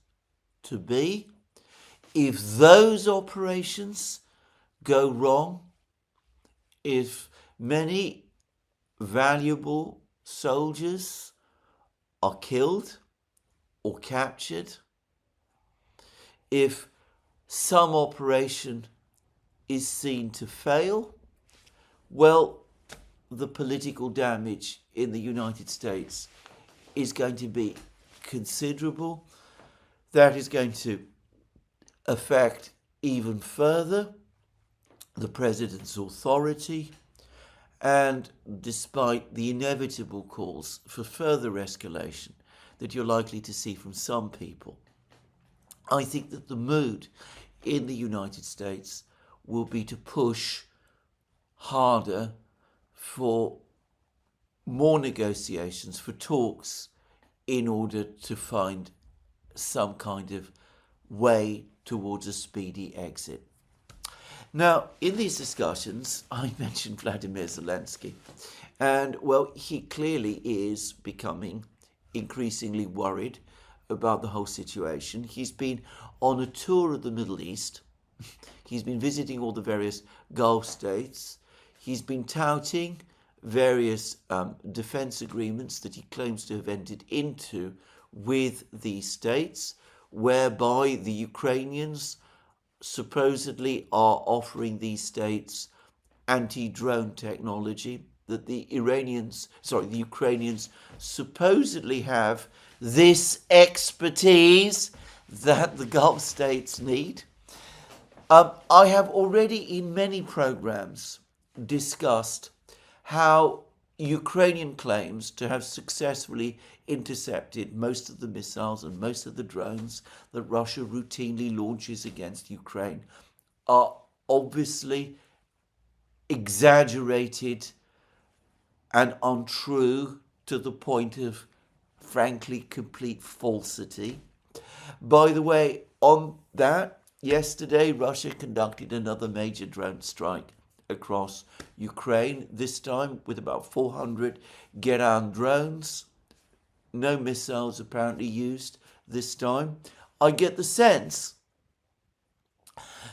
to be. If those operations go wrong, if many valuable soldiers are killed or captured, if some operation is seen to fail, well, the political damage in the United States is going to be considerable. That is going to affect even further the president's authority, and despite the inevitable calls for further escalation that you're likely to see from some people, I think that the mood in the United States will be to push harder for more negotiations, for talks, in order to find some kind of way towards a speedy exit. Now, in these discussions, I mentioned Vladimir Zelensky, and well, he clearly is becoming increasingly worried about the whole situation. He's been on a tour of the Middle East. He's been visiting all the various Gulf states. He's been touting various defense agreements that he claims to have entered into with these states, whereby the Ukrainians supposedly are offering these states anti-drone technology, that the Ukrainians supposedly have this expertise that the Gulf states need. I have already in many programs discussed how Ukrainian claims to have successfully intercepted most of the missiles and most of the drones that Russia routinely launches against Ukraine are obviously exaggerated and untrue to the point of, frankly, complete falsity. By the way, on that, yesterday Russia conducted another major drone strike across Ukraine, this time with about 400 Geran drones. No missiles apparently used this time. I get the sense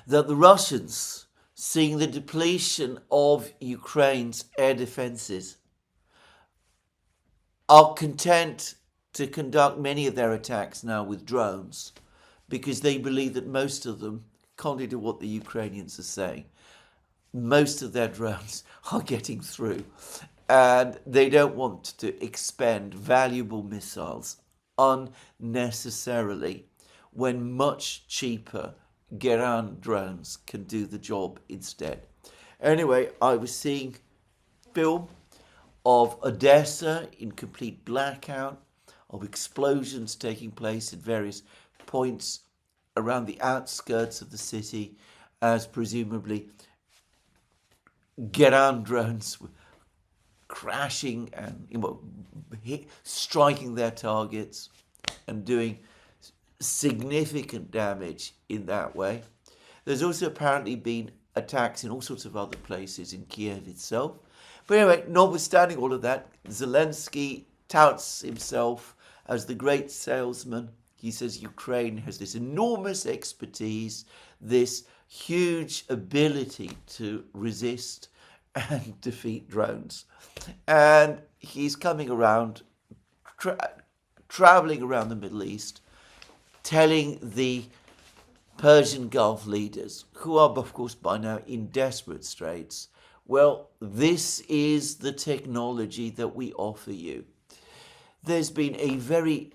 that the Russians, seeing the depletion of Ukraine's air defenses, are content to conduct many of their attacks now with drones, because they believe that most of them, contrary to what the Ukrainians are saying, most of their drones are getting through, and they don't want to expend valuable missiles unnecessarily when much cheaper Geran drones can do the job instead. Anyway, I was seeing film of Odessa in complete blackout, of explosions taking place at various points around the outskirts of the city, as presumably Geran drones were crashing and striking their targets and doing significant damage in that way. There's also apparently been attacks in all sorts of other places in Kiev itself. But anyway, notwithstanding all of that, Zelensky touts himself as the great salesman. He says Ukraine has this enormous expertise, this huge ability to resist and defeat drones. And he's coming around, traveling around the Middle East, telling the Persian Gulf leaders, who are, of course, by now in desperate straits, well, this is the technology that we offer you. There's been a very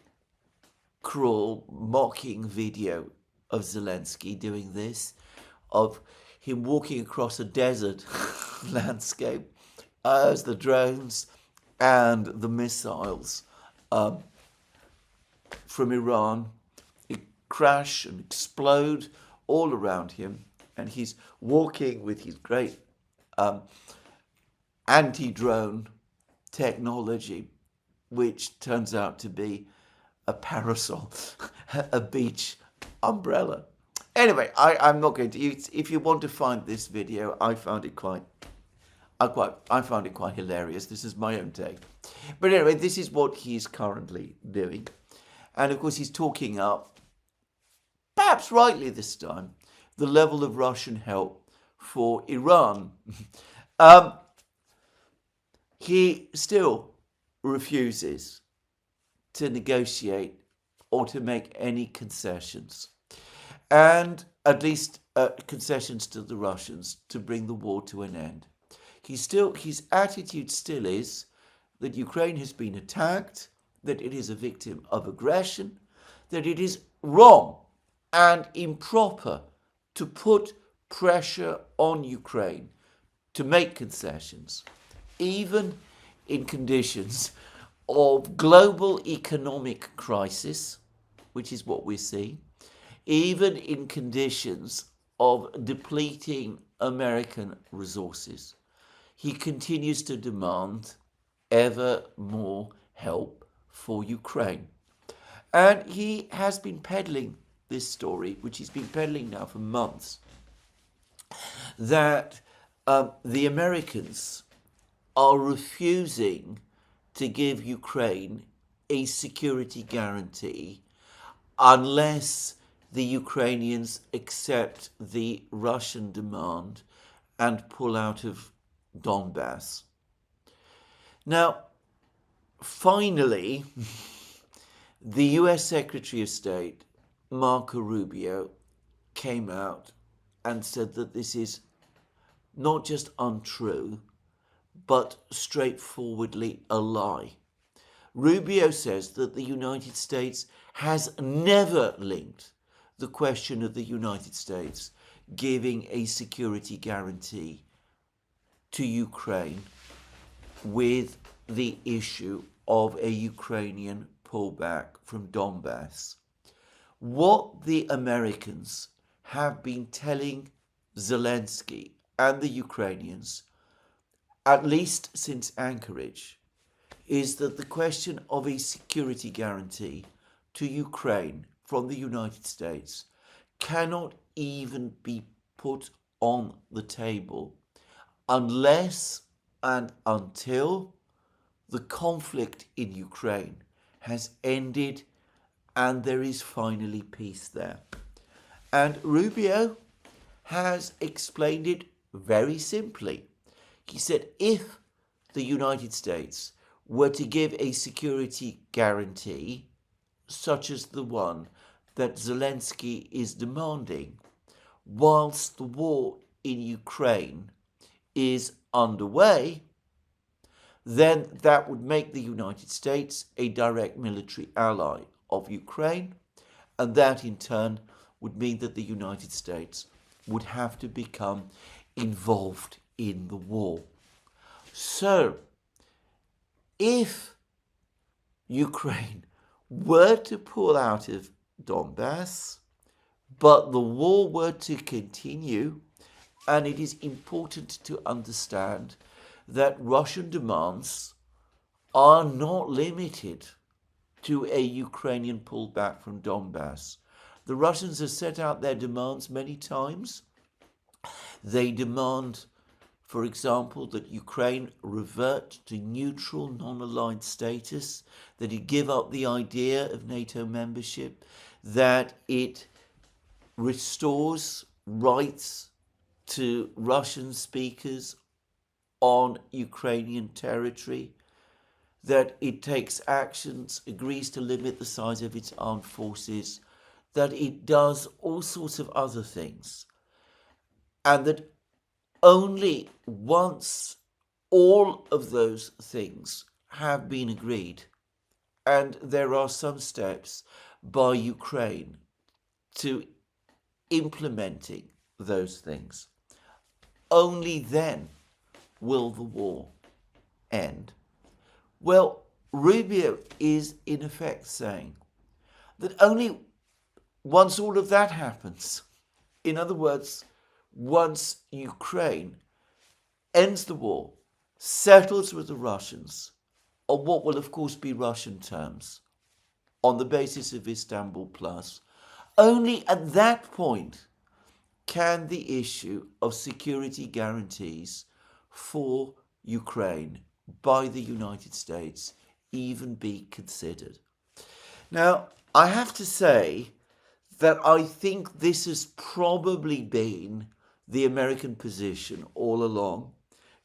cruel, mocking video of Zelensky doing this, of him walking across a desert landscape as the drones and the missiles from Iran crash and explode all around him, and he's walking with his great anti-drone technology, which turns out to be a parasol, a beach umbrella. Anyway, I'm not going to. If you want to find this video, I found it quite hilarious. This is my own take. But anyway, this is what he's currently doing, and of course he's talking up, perhaps rightly this time, the level of Russian help for Iran. He still refuses to negotiate or to make any concessions, and at least concessions to the Russians to bring the war to an end. His attitude still is that Ukraine has been attacked, that it is a victim of aggression, that it is wrong and improper to put pressure on Ukraine to make concessions, even in conditions of global economic crisis, which is what we're seeing, even in conditions of depleting American resources. He continues to demand ever more help for Ukraine. And he has been peddling this story, which he's been peddling now for months, that the Americans are refusing to give Ukraine a security guarantee unless the Ukrainians accept the Russian demand and pull out of Donbass. Now, finally, the US Secretary of State, Marco Rubio, came out and said that this is not just untrue, but straightforwardly a lie. Rubio says that the United States has never linked the question of the United States giving a security guarantee to Ukraine with the issue of a Ukrainian pullback from Donbass. What the Americans have been telling Zelensky and the Ukrainians, at least since Anchorage, is that the question of a security guarantee to Ukraine from the United States cannot even be put on the table unless and until the conflict in Ukraine has ended and there is finally peace there. And Rubio has explained it very simply. He said if the United States were to give a security guarantee such as the one that Zelensky is demanding, whilst the war in Ukraine is underway, then that would make the United States a direct military ally of Ukraine, and that in turn would mean that the United States would have to become involved in the war. So, if Ukraine were to pull out of Donbass, but the war were to continue, and it is important to understand that Russian demands are not limited to a Ukrainian pullback from Donbass. The Russians have set out their demands many times. They demand, for example, that Ukraine revert to neutral, non-aligned status, that it give up the idea of NATO membership, that it restores rights to Russian speakers on Ukrainian territory, that it takes actions, agrees to limit the size of its armed forces, that it does all sorts of other things, and that only once all of those things have been agreed, and there are some steps by Ukraine to implementing those things, only then will the war end. Well, Rubio is in effect saying that only once all of that happens, in other words, once Ukraine ends the war, settles with the Russians, on what will of course be Russian terms, on the basis of Istanbul Plus, only at that point can the issue of security guarantees for Ukraine by the United States even be considered. Now, I have to say that I think this has probably been the American position all along,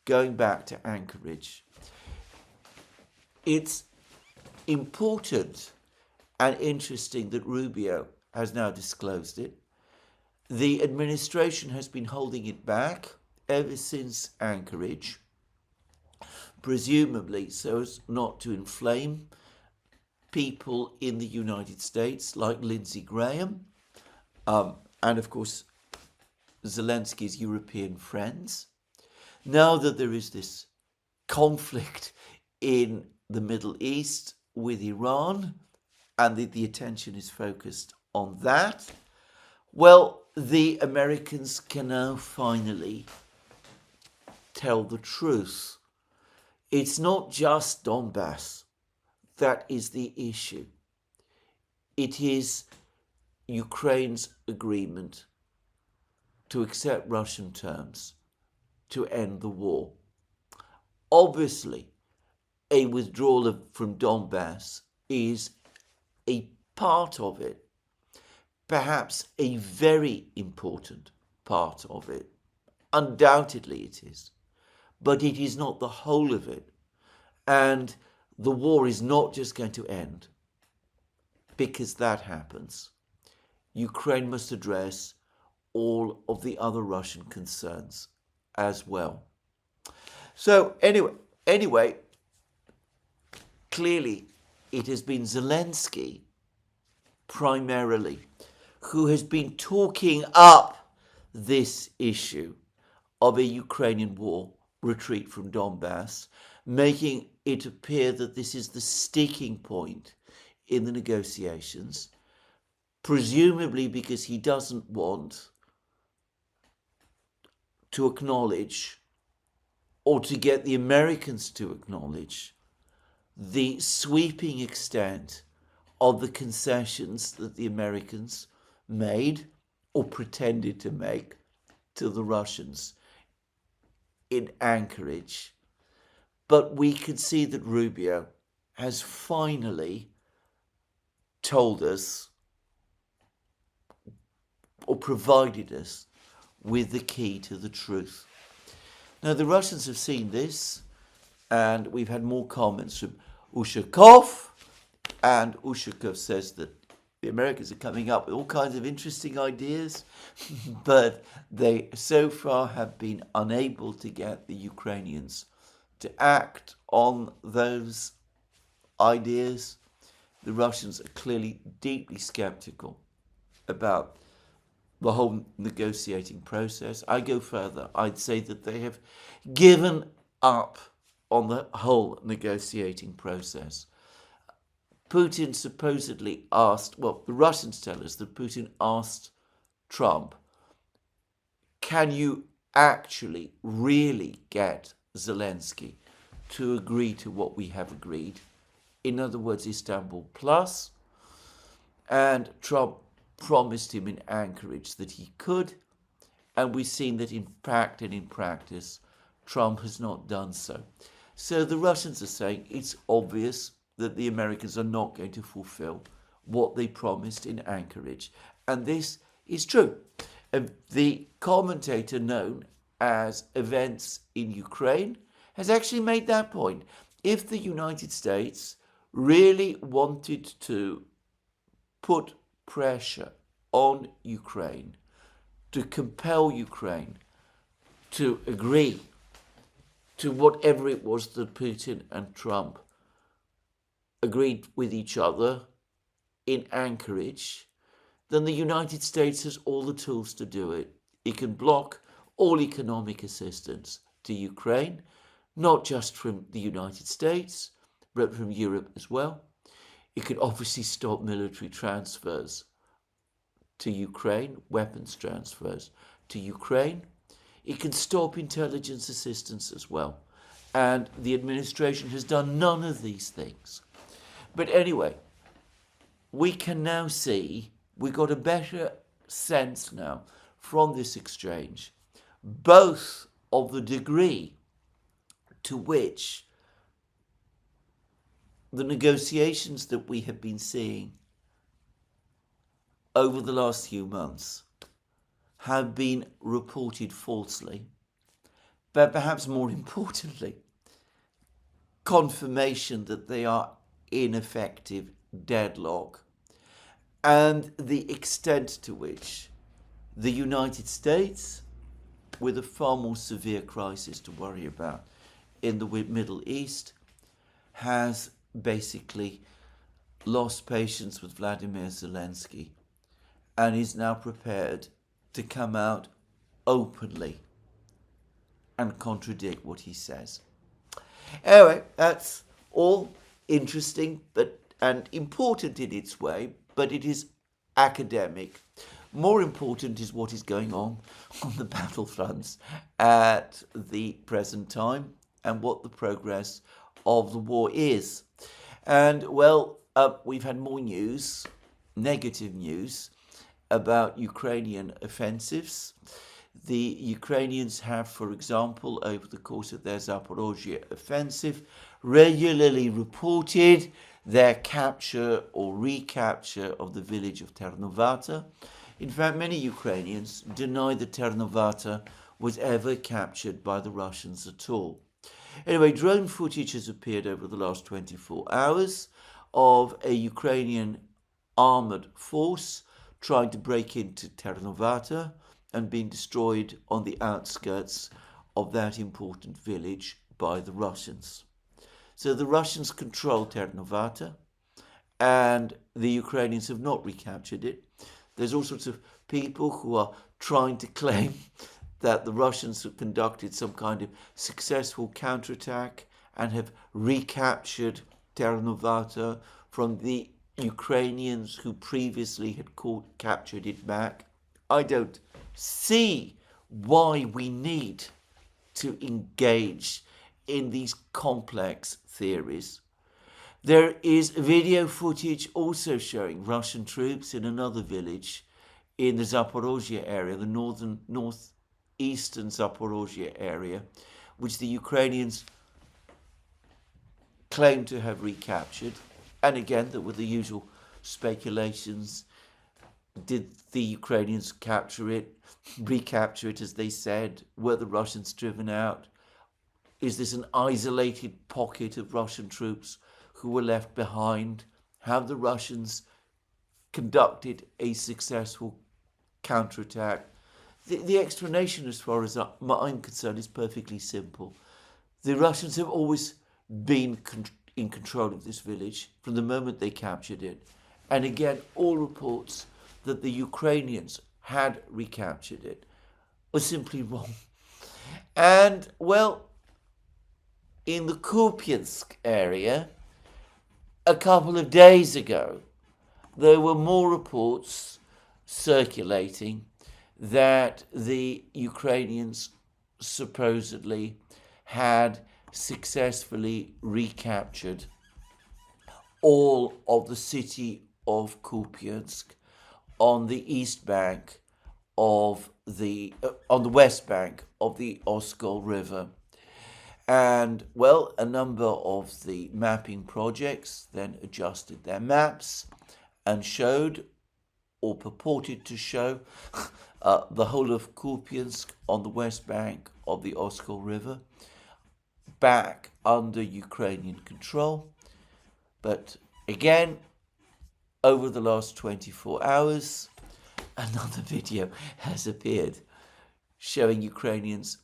going back to Anchorage. It's important and interesting that Rubio has now disclosed it. The administration has been holding it back ever since Anchorage, presumably so as not to inflame people in the United States like Lindsey Graham and of course Zelensky's European friends. Now that there is this conflict in the Middle East with Iran and the attention is focused on that, well, the Americans can now finally tell the truth. It's not just Donbass that is the issue. It is Ukraine's agreement to accept Russian terms to end the war. Obviously, a withdrawal from Donbass is a part of it, perhaps a very important part of it. Undoubtedly it is, but it is not the whole of it. And the war is not just going to end because that happens. Ukraine must address all of the other Russian concerns as well. So anyway, clearly it has been Zelensky primarily who has been talking up this issue of a Ukrainian war retreat from Donbass, making it appear that this is the sticking point in the negotiations, presumably because he doesn't want to acknowledge or to get the Americans to acknowledge the sweeping extent of the concessions that the Americans made or pretended to make to the Russians in Anchorage. But we could see that Rubio has finally told us or provided us with the key to the truth. Now, the Russians have seen this, and we've had more comments from Ushakov, and Ushakov says that the Americans are coming up with all kinds of interesting ideas, but they so far have been unable to get the Ukrainians to act on those ideas. The Russians are clearly deeply skeptical about the whole negotiating process. I go further. I'd say that they have given up on the whole negotiating process. Putin supposedly asked, well, the Russians tell us that Putin asked Trump, can you actually really get Zelensky to agree to what we have agreed? In other words, Istanbul Plus. And Trump promised him in Anchorage that he could, and we've seen that in fact and in practice, Trump has not done so. So the Russians are saying it's obvious that the Americans are not going to fulfill what they promised in Anchorage. And this is true. The commentator known as Events in Ukraine has actually made that point. If the United States really wanted to put pressure on Ukraine, to compel Ukraine to agree to whatever it was that Putin and Trump agreed with each other in Anchorage, then the United States has all the tools to do it. It can block all economic assistance to Ukraine, not just from the United States, but from Europe as well. It could obviously stop military transfers to Ukraine, weapons transfers to Ukraine. It can stop intelligence assistance as well. And the administration has done none of these things. But anyway, we can now see, we got a better sense now from this exchange, both of the degree to which the negotiations that we have been seeing over the last few months have been reported falsely, but perhaps more importantly, confirmation that they are ineffective deadlock, and the extent to which the United States, with a far more severe crisis to worry about in the Middle East, has basically lost patience with Vladimir Zelensky and is now prepared to come out openly and contradict what he says. Anyway, that's all interesting and important in its way, but it is academic. More important is what is going on the battlefronts at the present time and what the progress of the war is. And well, we've had more news, negative news, about Ukrainian offensives. The Ukrainians have, for example, over the course of their Zaporozhye offensive, regularly reported their capture or recapture of the village of Ternovata. In fact, many Ukrainians deny that Ternovata was ever captured by the Russians at all. Anyway, drone footage has appeared over the last 24 hours of a Ukrainian armoured force trying to break into Ternovata and being destroyed on the outskirts of that important village by the Russians. So the Russians control Ternovata and the Ukrainians have not recaptured it. There's all sorts of people who are trying to claim that the Russians have conducted some kind of successful counterattack and have recaptured Ternovata from the Ukrainians who previously had captured it back. I don't see why we need to engage in these complex theories. There is video footage also showing Russian troops in another village in the Zaporozhye area, the northeastern Zaporozhye area, which the Ukrainians claim to have recaptured. And again, there were the usual speculations. Did the Ukrainians capture it, recapture it as they said? Were the Russians driven out? Is this an isolated pocket of Russian troops who were left behind? Have the Russians conducted a successful counterattack? The explanation, as far as I'm concerned, is perfectly simple. The Russians have always been in control of this village from the moment they captured it. And again, all reports that the Ukrainians had recaptured it were simply wrong. And, well, in the Kupiansk area, a couple of days ago, there were more reports circulating that the Ukrainians supposedly had successfully recaptured all of the city of Kupiansk on the east bank of on the west bank of the Oskol River. And, well, a number of the mapping projects then adjusted their maps and showed, or purported to show, the whole of Kupiansk on the west bank of the Oskol River back under Ukrainian control. But again, over the last 24 hours, another video has appeared showing Ukrainians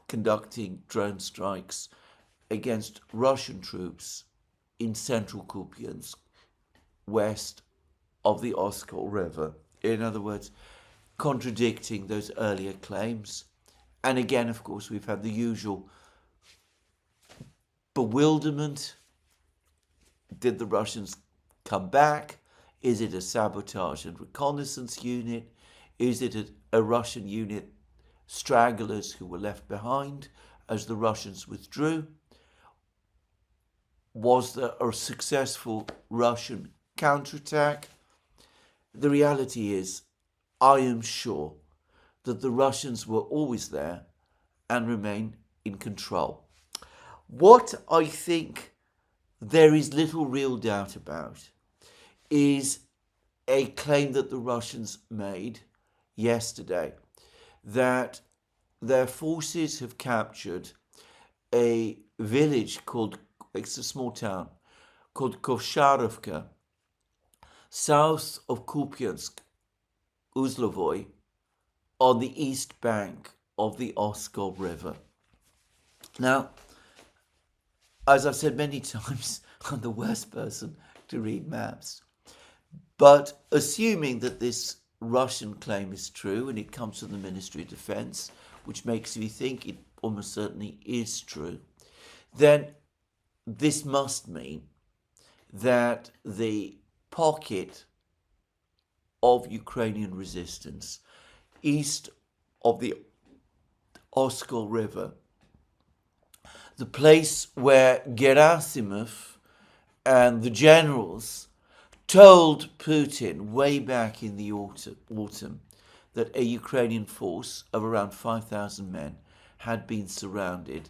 conducting drone strikes against Russian troops in central Kupiansk, west of the Oskol River. In other words, contradicting those earlier claims. And again, of course, we've had the usual bewilderment. Did the Russians come back? Is it a sabotage and reconnaissance unit? Is it a Russian unit, stragglers who were left behind as the Russians withdrew? Was there a successful Russian counterattack? The reality is, I am sure that the Russians were always there and remain in control. What I think there is little real doubt about is a claim that the Russians made yesterday, that their forces have captured a village called, it's a small town, called Kovsharovka, south of Kupiansk, Uzlovoy, on the east bank of the Oskol River. Now, as I've said many times, I'm the worst person to read maps. But assuming that this Russian claim is true, and it comes from the Ministry of Defense, which makes me think it almost certainly is true, then this must mean that the pocket of Ukrainian resistance east of the Oskol River, the place where Gerasimov and the generals told Putin way back in the autumn that a Ukrainian force of around 5,000 men had been surrounded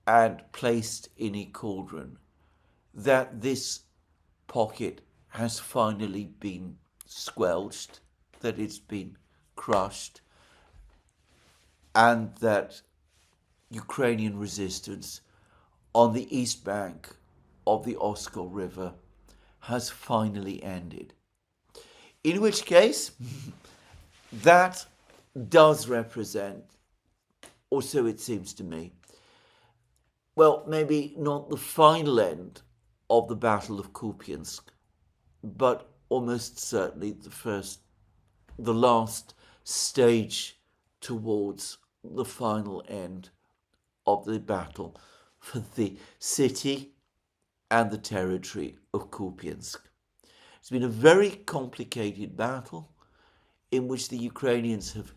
and placed in a cauldron, that this pocket has finally been squelched, that it's been crushed, and that Ukrainian resistance on the east bank of the Oskol River has finally ended. In which case, that does represent, or so it seems to me, well, maybe not the final end of the Battle of Kupiansk, but almost certainly the last stage towards the final end of the battle for the city and the territory of Kupiansk. It's been a very complicated battle in which the Ukrainians have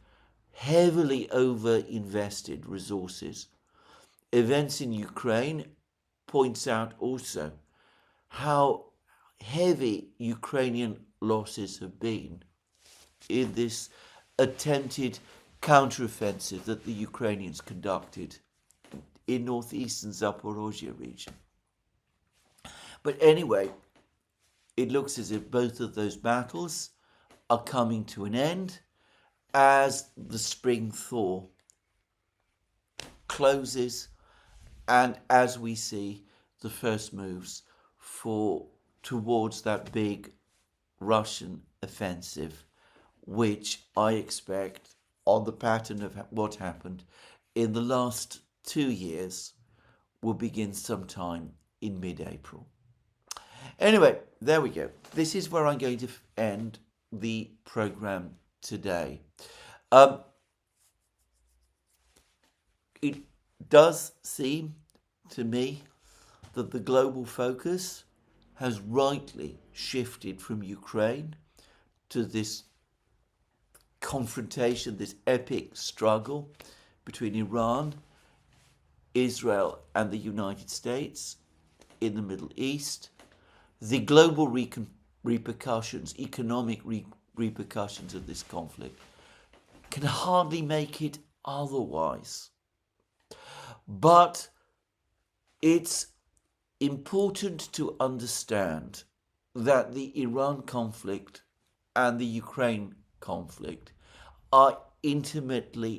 heavily over-invested resources. Events in Ukraine points out also how heavy Ukrainian losses have been in this attempted counteroffensive that the Ukrainians conducted in northeastern Zaporozhye region. But anyway, it looks as if both of those battles are coming to an end as the spring thaw closes and as we see the first moves towards that big Russian offensive, which I expect, on the pattern of what happened in the last 2 years, will begin sometime in mid-April. Anyway, there we go. This is where I'm going to end the program today. It does seem to me that the global focus has rightly shifted from Ukraine to this confrontation, this epic struggle between Iran, Israel, and the United States in the Middle East. The global repercussions, economic repercussions of this conflict can hardly make it otherwise. But it's important to understand that the Iran conflict and the Ukraine conflict are intimately